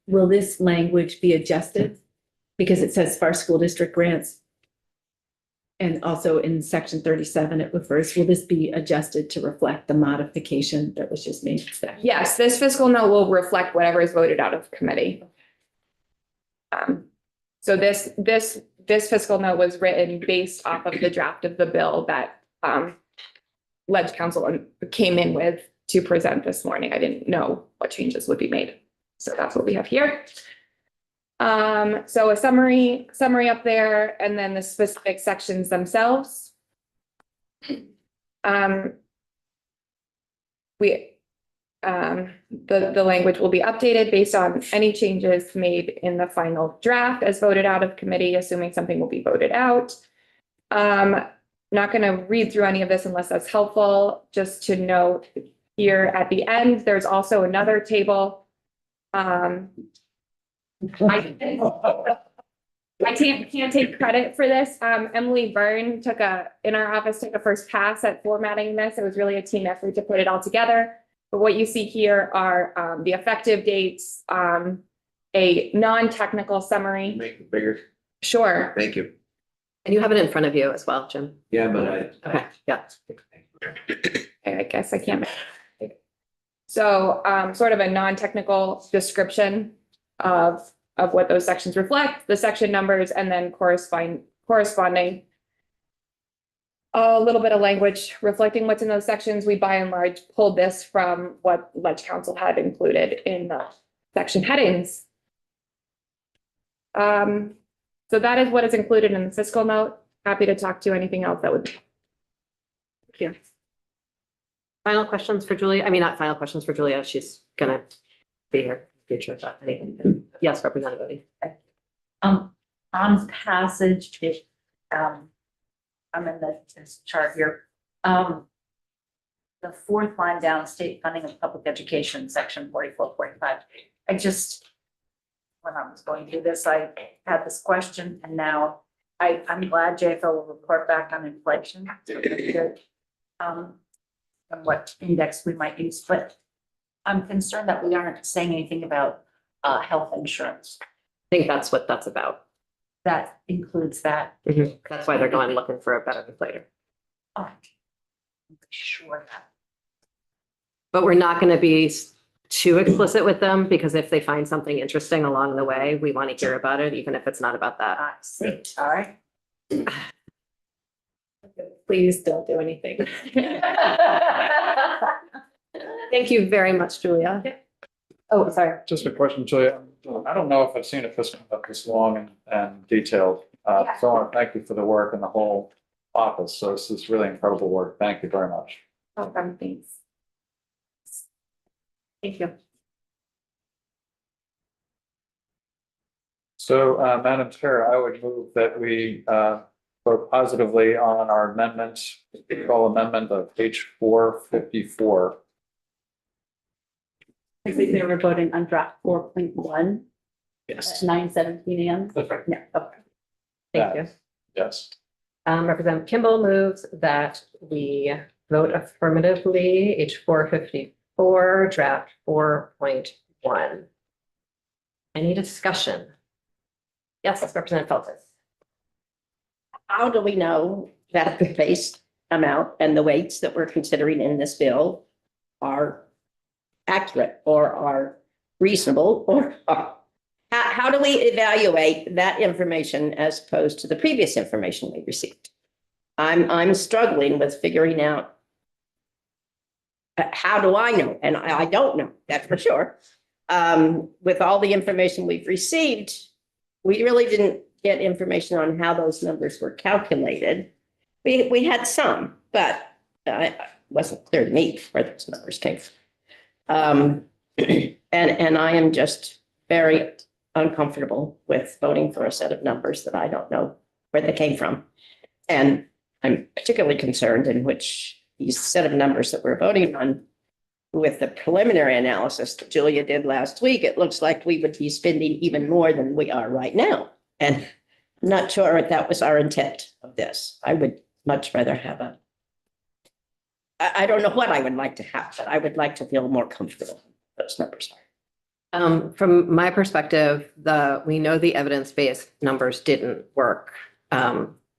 will this language be adjusted? Because it says Sparks School District grants. And also in section 37, it refers, will this be adjusted to reflect the modification that was just made? Yes, this fiscal note will reflect whatever is voted out of committee. So this fiscal note was written based off of the draft of the bill that Ledge Council came in with to present this morning. I didn't know what changes would be made. So that's what we have here. So a summary up there, and then the specific sections themselves. The language will be updated based on any changes made in the final draft as voted out of committee, assuming something will be voted out. Not going to read through any of this unless that's helpful. Just to note here at the end, there's also another table. I can't take credit for this. Emily Byrne in our office took a first pass at formatting this. It was really a team effort to put it all together. But what you see here are the effective dates, a non-technical summary. Make it bigger. Sure. Thank you. And you have it in front of you as well, Jim. Yeah, but Okay, yeah. I guess I can't. So sort of a non-technical description of what those sections reflect, the section numbers, and then corresponding a little bit of language reflecting what's in those sections. We by and large pulled this from what Ledge Council had included in the section headings. So that is what is included in the fiscal note. Happy to talk to anything else that would. Thank you. Final questions for Julia? I mean, not final questions for Julia. She's gonna be here in the future, but anything. Yes, Representative Bodie. On passage, if, I'm in this chart here. The fourth line down, state funding of public education, section 4445. I just, when I was going through this, I had this question and now I'm glad JFO will report back on inflation. And what index we might use, but I'm concerned that we aren't saying anything about health insurance. I think that's what that's about. That includes that. That's why they're going looking for a better inflator. Oh, I'm sure that. But we're not going to be too explicit with them because if they find something interesting along the way, we want to hear about it, even if it's not about that. I see. All right. Please don't do anything. Thank you very much, Julia. Oh, sorry. Just a question, Julia. I don't know if I've seen a fiscal up this long and detailed. So I want to thank you for the work and the whole office. So this is really incredible work. Thank you very much. Thanks. Thank you. So, Madam Chair, I would move that we vote positively on our amendment, call amendment of page 454. I think they were voting on draft 4.1 Yes. at 9:17 a.m. That's right. Yeah, okay. Thank you. Yes. Representative Kimball moves that we vote affirmatively, H 454, draft 4.1. Any discussion? Yes, Representative Feltes. How do we know that the base amount and the weights that we're considering in this bill are accurate or are reasonable or how do we evaluate that information as opposed to the previous information we received? I'm struggling with figuring out how do I know? And I don't know that for sure. With all the information we've received, we really didn't get information on how those numbers were calculated. We had some, but it wasn't clear to me where those numbers came from. And I am just very uncomfortable with voting for a set of numbers that I don't know where they came from. And I'm particularly concerned in which these set of numbers that we're voting on with the preliminary analysis that Julia did last week, it looks like we would be spending even more than we are right now. And I'm not sure if that was our intent of this. I would much rather have I don't know what I would like to have, but I would like to feel more comfortable with those numbers are. From my perspective, we know the evidence-based numbers didn't work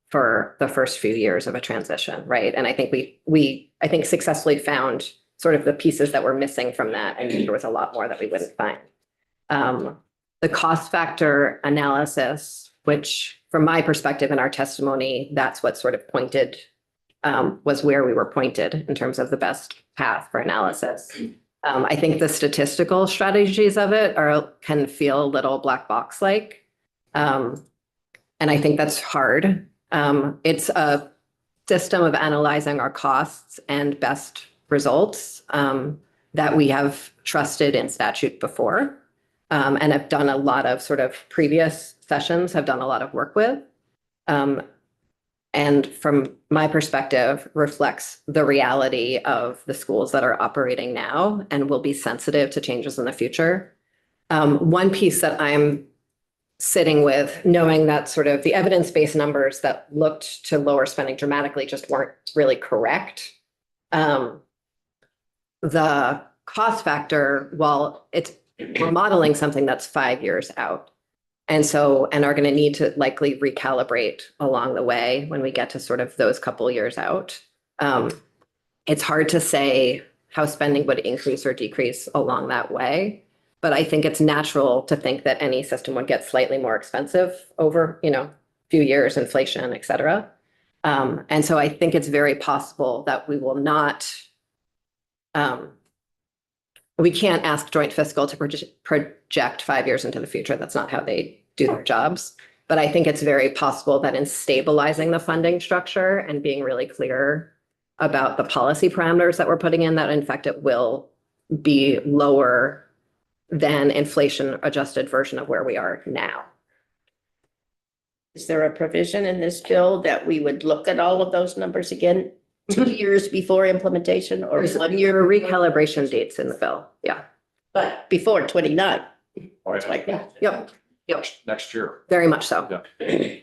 for the first few years of a transition, right? And I think we successfully found sort of the pieces that were missing from that. And there was a lot more that we wouldn't find. The cost factor analysis, which from my perspective in our testimony, that's what sort of pointed, was where we were pointed in terms of the best path for analysis. I think the statistical strategies of it can feel a little black box like. And I think that's hard. It's a system of analyzing our costs and best results that we have trusted in statute before and have done a lot of sort of previous sessions have done a lot of work with. And from my perspective, reflects the reality of the schools that are operating now and will be sensitive to changes in the future. One piece that I'm sitting with, knowing that sort of the evidence-based numbers that looked to lower spending dramatically just weren't really correct. The cost factor, while we're modeling something that's 5 years out. And are going to need to likely recalibrate along the way when we get to sort of those couple years out. It's hard to say how spending would increase or decrease along that way. But I think it's natural to think that any system would get slightly more expensive over, a few years, inflation, et cetera. And so I think it's very possible that we will not, we can't ask joint fiscal to project 5 years into the future. That's not how they do their jobs. But I think it's very possible that in stabilizing the funding structure and being really clear about the policy parameters that we're putting in, that in fact it will be lower than inflation adjusted version of where we are now. Is there a provision in this bill that we would look at all of those numbers again 2 years before implementation or There's 1 your year, recalibration dates in the bill. Yeah, but before 29? Oh, yeah. Like that. yep, yep, Next year. very much so. Yeah.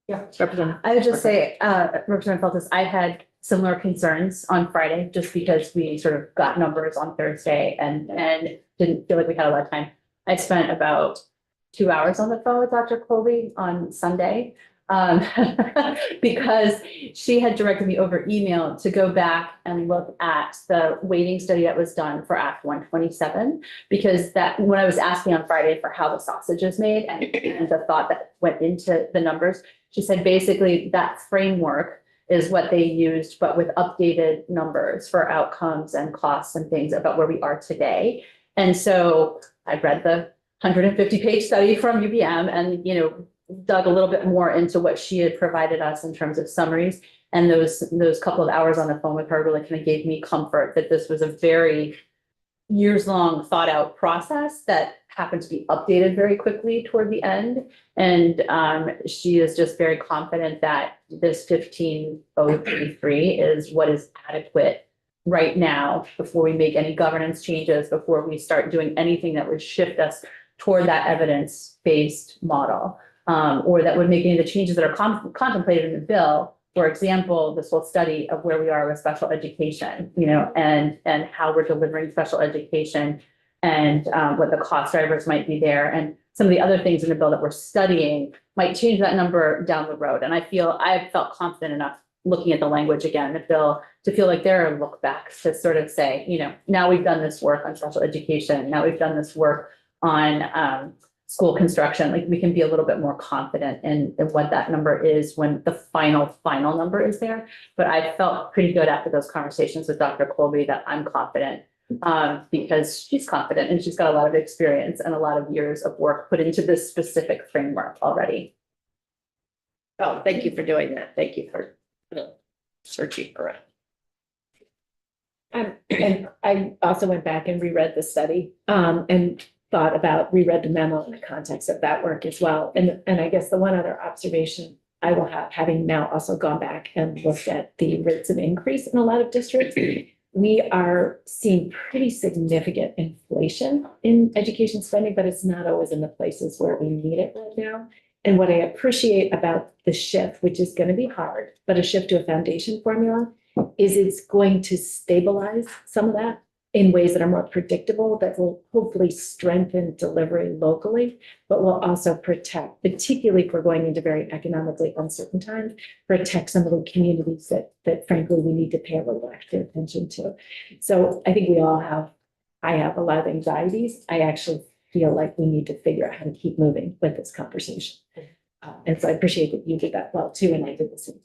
Yeah. Representative. I would just say, Representative Feltus, I had similar concerns on Friday, just because we sort of got numbers on Thursday and didn't feel like we had a lot of time. I spent about 2 hours on the phone with Dr. Colby on Sunday. Because she had directed me over email to go back and look at the weighting study that was done for Act 127. Because that, when I was asking on Friday for how the sausage is made and the thought that went into the numbers, she said basically that framework is what they used, but with updated numbers for outcomes and costs and things about where we are today. And so I read the 150-page study from UVM and, dug a little bit more into what she had provided us in terms of summaries. And those couple of hours on the phone with her really kind of gave me comfort that this was a very years-long thought out process that happened to be updated very quickly toward the end. And she is just very confident that this 15033 is what is adequate right now before we make any governance changes, before we start doing anything that would shift us toward that evidence-based model. Or that would make any of the changes that are contemplated in the bill. For example, this whole study of where we are with special education, and how we're delivering special education and what the cost drivers might be there. And some of the other things in the bill that we're studying might change that number down the road. And I've felt confident enough looking at the language again, in the bill, to feel like there are look backs to sort of say, now we've done this work on special education. Now we've done this work on school construction, like we can be a little bit more confident in what that number is when the final number is there. But I felt pretty good after those conversations with Dr. Colby that I'm confident because she's confident and she's got a lot of experience and a lot of years of work put into this specific framework already. Oh, thank you for doing that. Thank you for searching around. And I also went back and reread the study, and reread the memo in the context of that work as well. And I guess the one other observation I will have, having now also gone back and looked at the rates of increase in a lot of districts, we are seeing pretty significant inflation in education spending, but it's not always in the places where we need it right now. And what I appreciate about the shift, which is going to be hard, but a shift to a foundation formula, is it's going to stabilize some of that in ways that are more predictable, that will hopefully strengthen delivery locally, but will also protect, particularly if we're going into very economically uncertain times, protect some of the communities that frankly we need to pay a little extra attention to. So I think I have a lot of anxieties. I actually feel like we need to figure out how to keep moving with this conversation. And so I appreciate that you did that well too, and I did the same.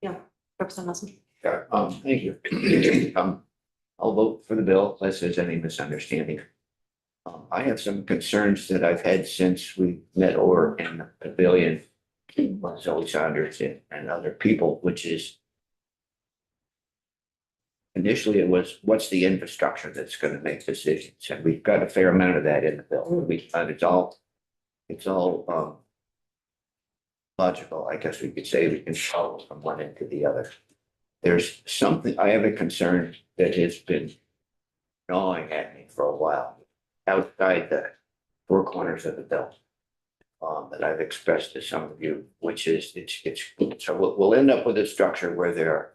Yeah, Representative Thank you. I'll vote for the bill unless there's any misunderstanding. I have some concerns that I've had since we met over in the pavilion, Zoe Saunders and other people, which is initially it was, what's the infrastructure that's going to make decisions? And we've got a fair amount of that in the bill. It's all logical, I guess we could say. We can follow from one end to the other. There's something, I have a concern that has been gnawing at me for a while, outside the four corners of the bill, that I've expressed to some of you, which is so we'll end up with a structure where there are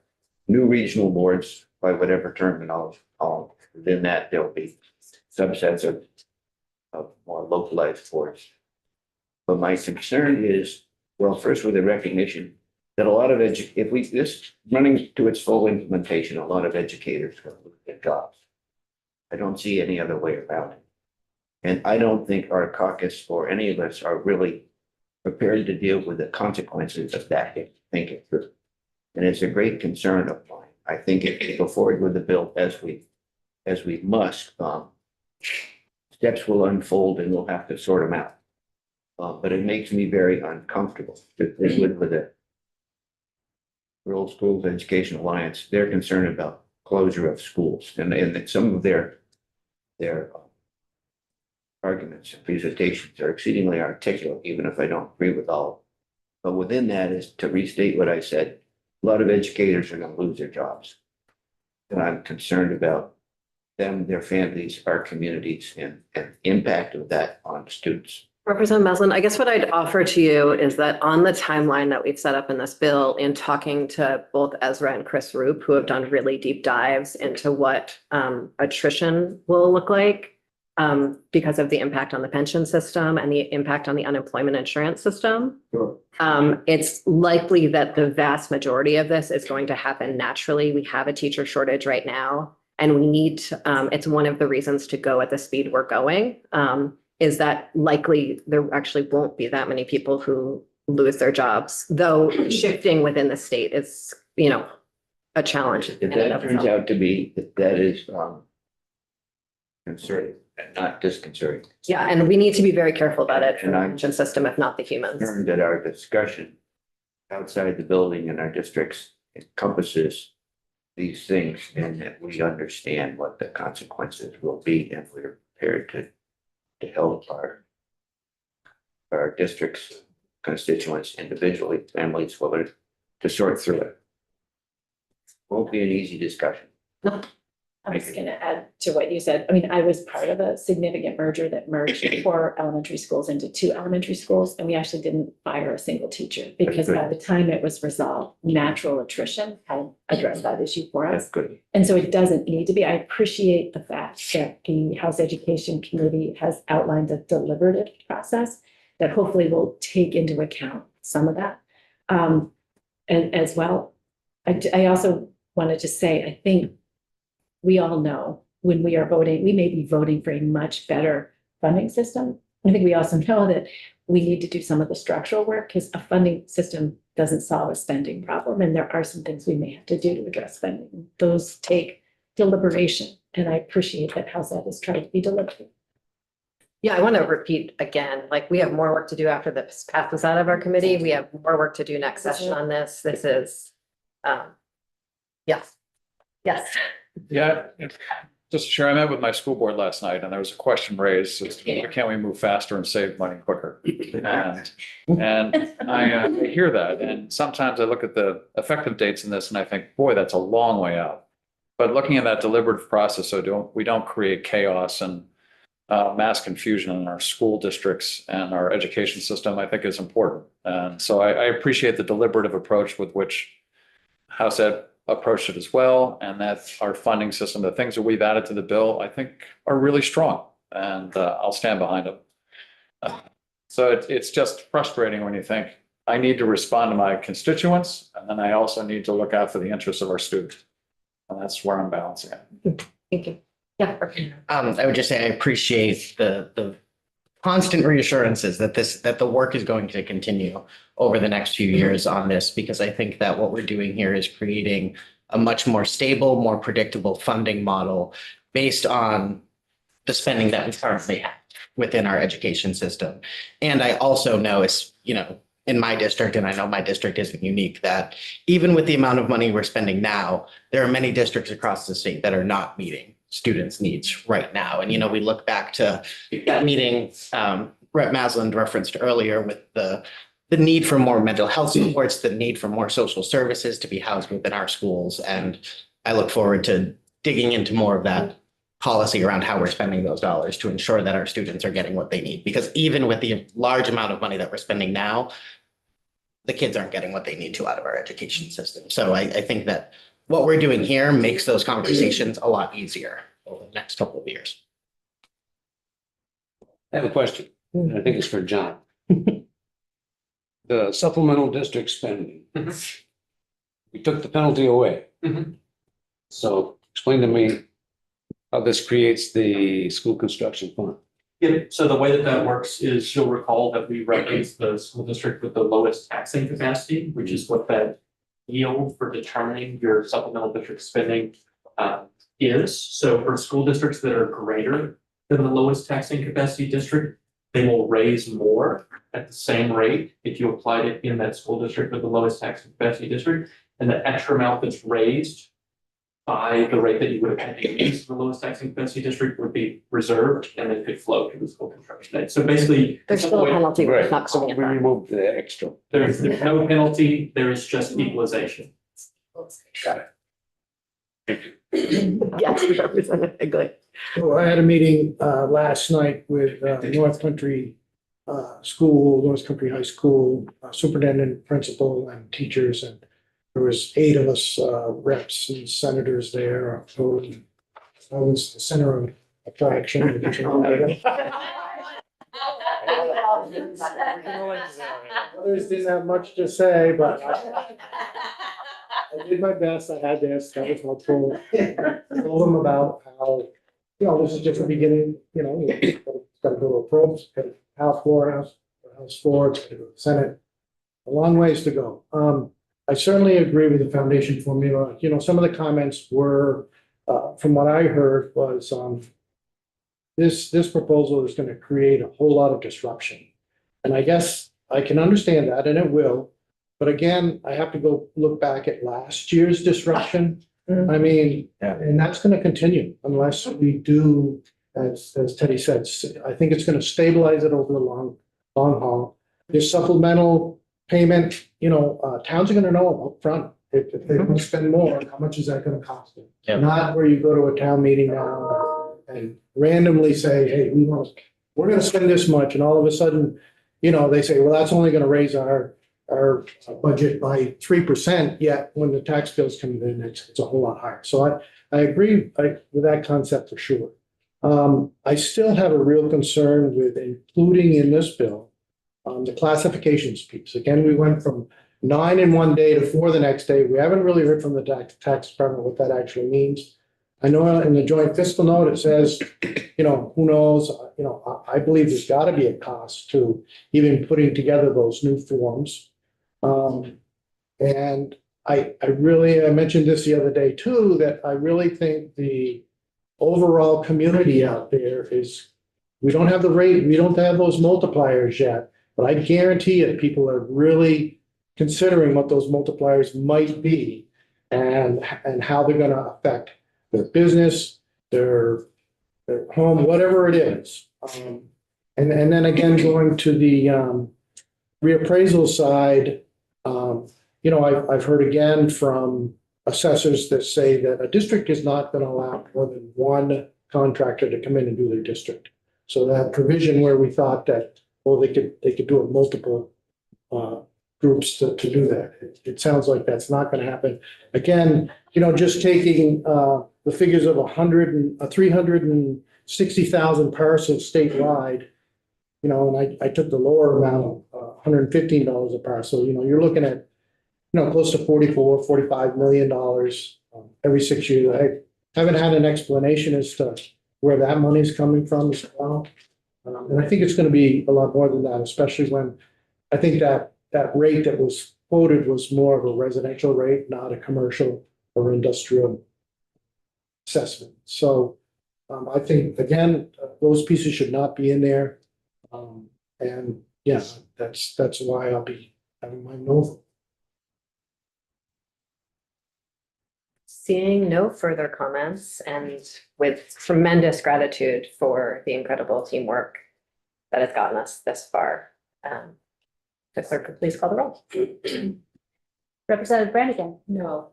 new regional boards, by whatever terminology. Within that, there'll be subsets of more localized boards. But my concern is, well, first with the recognition that a lot of if this running to its full implementation, a lot of educators will lose their jobs. I don't see any other way around it. And I don't think our caucus or any of us are really prepared to deal with the consequences of that think it through. And it's a great concern of mine. I think if we go forward with the bill as we must, steps will unfold and we'll have to sort them out. But it makes me very uncomfortable with the Rural Schools Education Alliance. They're concerned about closure of schools and that some of their arguments and presentations are exceedingly articulate, even if I don't agree with all. But within that is to restate what I said, a lot of educators are going to lose their jobs. And I'm concerned about them, their families, our communities, and impact of that on students. Representative Maslin, I guess what I'd offer to you is that on the timeline that we've set up in this bill, in talking to both Ezra and Chris Roop, who have done really deep dives into what attrition will look like because of the impact on the pension system and the impact on the unemployment insurance system. Sure. It's likely that the vast majority of this is going to happen naturally. We have a teacher shortage right now, and we need it's one of the reasons to go at the speed we're going. Is that likely there actually won't be that many people who lose their jobs, though shifting within the state is, a challenge. If that turns out to be, that is concerning and not disconcerting. Yeah, and we need to be very careful about it for And the I'm pension system, if not the humans. concerned that our discussion outside the building in our districts encompasses these things and that we understand what the consequences will be and we're prepared to help our districts, constituents individually, families, whether to sort through it. Won't be an easy discussion. I was gonna add to what you said. I mean, I was part of a significant merger that merged 4 elementary schools into 2 elementary schools, and we actually didn't fire a single teacher because by the time it was resolved, natural attrition had addressed that issue for us. That's good. And so it doesn't need to be. I appreciate the fact that the House Education Committee has outlined a deliberative process that hopefully will take into account some of that. And as well, I also wanted to say, I think we all know when we are voting, we may be voting for a much better funding system. I think we also know that we need to do some of the structural work because a funding system doesn't solve a spending problem. And there are some things we may have to do to address spending. Those take deliberation. And I appreciate that House Ed has tried to be deliberative. Yeah, I want to repeat again, like we have more work to do after this passes out of our committee. We have more work to do next session on this. This is, yes. Yeah, just to share, I met with my school board last night and there was a question raised, as to why can't we move faster and save money quicker? And I hear that, and sometimes I look at the effective dates in this and I think, boy, that's a long way out. But looking at that deliberative process, so we don't create chaos and mass confusion in our school districts and our education system, I think is important. And so I appreciate the deliberative approach with which House Ed approached it as well, and that our funding system, the things that we've added to the bill, I think are really strong, and I'll stand behind them. So it's just frustrating when you think, I need to respond to my constituents, and then I also need to look out for the interests of our students. And that's where I'm balancing it. Thank you. Yeah. I would just say I appreciate the constant reassurances that the work is going to continue over the next few years on this, because I think that what we're doing here is creating a much more stable, more predictable funding model based on the spending that we currently have within our education system. And I also know, as in my district, and I know my district isn't unique, that even with the amount of money we're spending now, there are many districts across the state that are not meeting students' needs right now. And, we look back to that meeting Rep. Maslin referenced earlier with the need for more mental health supports, the need for more social services to be housed within our schools. And I look forward to digging into more of that policy around how we're spending those dollars to ensure that our students are getting what they need. Because even with the large amount of money that we're spending now, the kids aren't getting what they need to out of our education system. So I think that what we're doing here makes those conversations a lot easier over the next couple of years. I have a question, and I think it's for John. The supplemental district spending. We took the penalty away. So explain to me how this creates the school construction fund. Yeah, so the way that works is you'll recall that we raised the school district with the lowest taxing capacity, which is what that yield for determining your supplemental district spending is. So for school districts that are greater than the lowest taxing capacity district, they will raise more at the same rate if you applied it in that school district with the lowest taxing capacity district. And the extra amount that's raised by the rate that you would have had to use the lowest taxing density district would be reserved and then could flow to the school construction aid. So basically. There's still a penalty. We're Right, not so calling it we that. removed the extra. There's no penalty, there is just equalization. Yes, Representative Higley. So I had a meeting last night with North Country School, North Country High School superintendent, principal, and teachers, and there was 8 of us reps and senators there. So I was the center of attraction. Others didn't have much to say, but I did my best. I had this, that was helpful. I told them about how, this is just the beginning, it's gotta go to a probe, it's gotta House floor, House floor, it's gotta go to the Senate. A long ways to go. I certainly agree with the foundation formula. Some of the comments were, from what I heard was, this proposal is gonna create a whole lot of disruption. And I guess I can understand that, and it will. But again, I have to go look back at last year's disruption. I mean, and that's gonna continue unless we do, as Teddy said, I think it's gonna stabilize it over the long haul. This supplemental payment, towns are gonna know upfront. If they want to spend more, how much is that gonna cost them? Yep. Not where you go to a town meeting now and randomly say, hey, we're gonna spend this much, and all of a sudden, they say, well, that's only gonna raise our budget by 3%, yet when the tax bills come in, it's a whole lot higher. So I agree with that concept for sure. I still have a real concern with including in this bill the classifications piece. Again, we went from 9 in one day to 4 the next day. We haven't really heard from the tax department what that actually means. I know in the joint fiscal note, it says, who knows, I believe there's gotta be a cost to even putting together those new forms. And I mentioned this the other day too, that I really think the overall community out there is, we don't have the rate, we don't have those multipliers yet, but I guarantee you people are really considering what those multipliers might be and how they're gonna affect their business, their home, whatever it is. And then again, going to the reappraisal side, I've heard again from assessors that say that a district is not going to allow more than one contractor to come in and do their district. So that provision where we thought that, well, they could do it multiple groups to do that. It sounds like that's not going to happen. Again, just taking the figures of 360,000 parcels statewide, and I took the lower amount of $115 a parcel, you're looking at, close to $44-45 million every 6 years. I haven't had an explanation as to where that money is coming from as well. And I think it's going to be a lot more than that, especially when I think that rate that was quoted was more of a residential rate, not a commercial or industrial assessment. So I think, again, those pieces should not be in there. And yeah, that's why I'll be having my no vote. Seeing no further comments and with tremendous gratitude for the incredible teamwork that has gotten us this far. The clerk, could please call the roll. Representative Brannigan? No.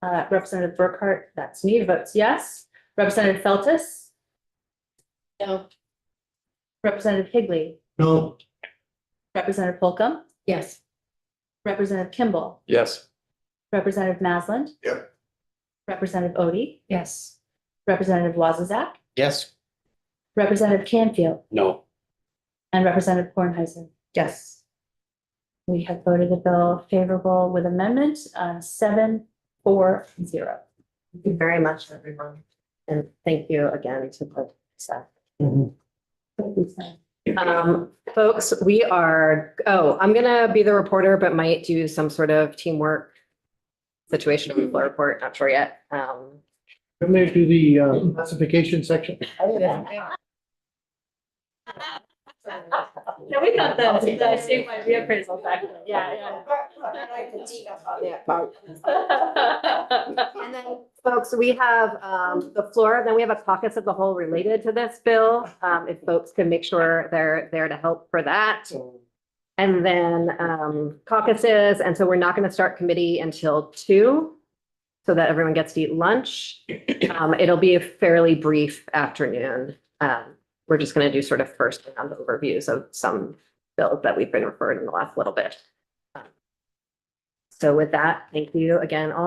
Representative Burkhart, that's me, votes yes. Representative Feltus? No. Representative Higley? No. Representative Holcomb? Yes. Representative Kimball? Yes. Representative Maslin? Yep. Representative Odie? Yes. Representative Wazazak? Yes. Representative Canfield? No. And Representative Kornheiser? Yes. We have voted the bill favorable with amendment, 7-4-0. Thank you very much, everyone. And thank you again to the staff. Folks, I'm gonna be the reporter, but might do some sort of teamwork situation on the floor report, not sure yet. I'm going to do the classification section. No, we got the statewide reappraisal back then. Yeah, And then, folks, we have the floor, then we have a caucus of the whole related to this bill. If folks can make sure they're there to help for that. And then caucuses, and so we're not going to start committee until 2, so that everyone gets to eat lunch. It'll be a fairly brief afternoon. We're just going to do sort of first round overviews of some bills that we've been referred in the last little bit. So with that, thank you again all.